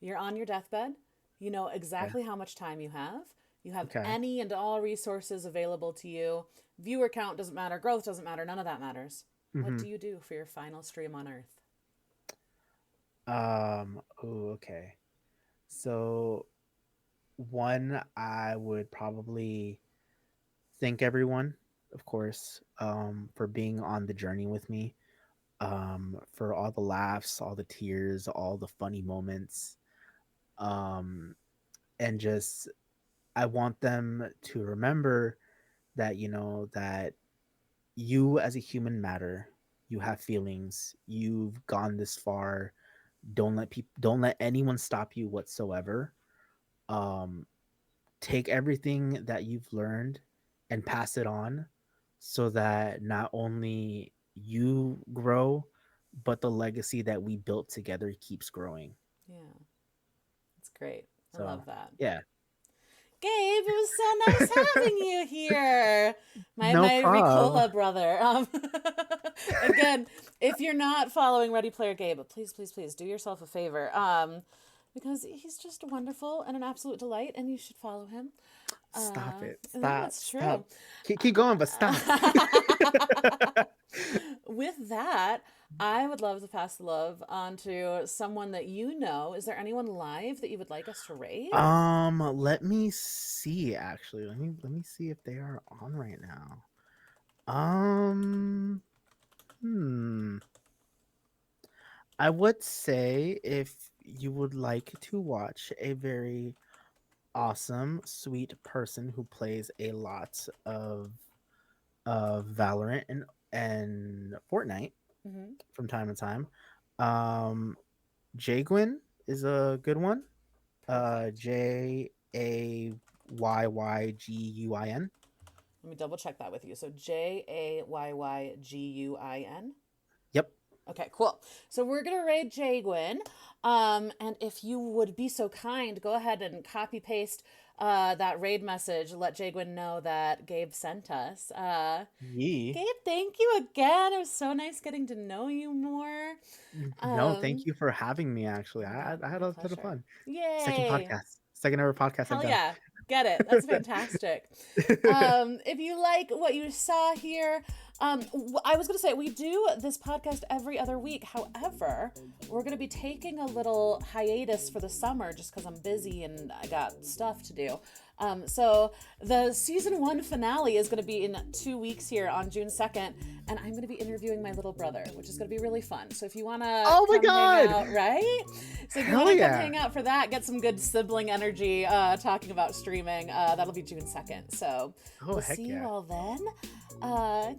You're on your deathbed. You know Okay. exactly how much time you have. You have Okay. any and all resources available to you. Viewer count doesn't matter. Growth doesn't matter. None of that matters. What Hmm. do you do for your final stream on Earth? Oh, okay. So one, I would probably thank everyone, of course, for being on the journey with me, for all the laughs, all the tears, all the funny moments, um, and just I want them to remember that that you as a human matter. You have feelings. You've gone this far. Don't let anyone stop you whatsoever. Um, take everything that you've learned and pass it on so that not only you grow, but the legacy that we built together keeps growing. Yeah, it's great. I So, love that. yeah, Gabe, it was so nice having you here. no My problem. Ricola brother. Again, if you're not following Ready Player Gabe, please, please, please do yourself a favor. Because he's just wonderful and an absolute delight, and you should follow him. Stop it. No, Stop. it's true. Stop. Keep going, but stop. With that, I would love to pass the love on to someone that you know. Is there anyone live that you would like us to raid? Let me see actually. Let me see if they are on right now. Um, hmm. I would say if you would like to watch a very awesome, sweet person who plays a lot of Valorant and Fortnite Mm-hmm. from time to time, um, Jagwin is a good one. Perfect. Jayyyguin. Let me double check that with you. So Jayyyguin. Yep. Okay, cool. So we're gonna raid Jagwin, and if you would be so kind, go ahead and copy paste that raid message. Let Jagwin know that Gabe sent us. Yee. Gabe, thank you again. It was so nice getting to know you more. No, thank Um, you for having me. Actually, oh my God, I had my a ton of pleasure. fun. Second Yay! podcast, second ever podcast I've Hell done. yeah. Get it. That's fantastic. If you like what you saw here, I was going to say we do this podcast every other week. However, we're going to be taking a little hiatus for the summer just because I'm busy and I got stuff to do. So the season 1 finale is going to be in 2 weeks here on June 2nd, and I'm going to be interviewing my little brother, which is going to be really fun. So if you want to Oh my come hang god! out, right? So if you want Hell to come yeah! hang out for that, get some good sibling energy talking about streaming, that'll be June 2nd. So Oh we'll heck see you yeah! all then.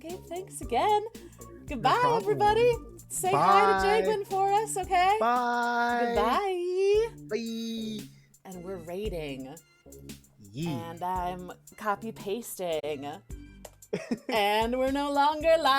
Gabe, thanks again. No Goodbye, everybody. problem. Say hi to Bye. Jagwin for us, okay? Bye. Goodbye. Bye. And we're rating. Yee. And I'm copy pasting. And we're no longer live.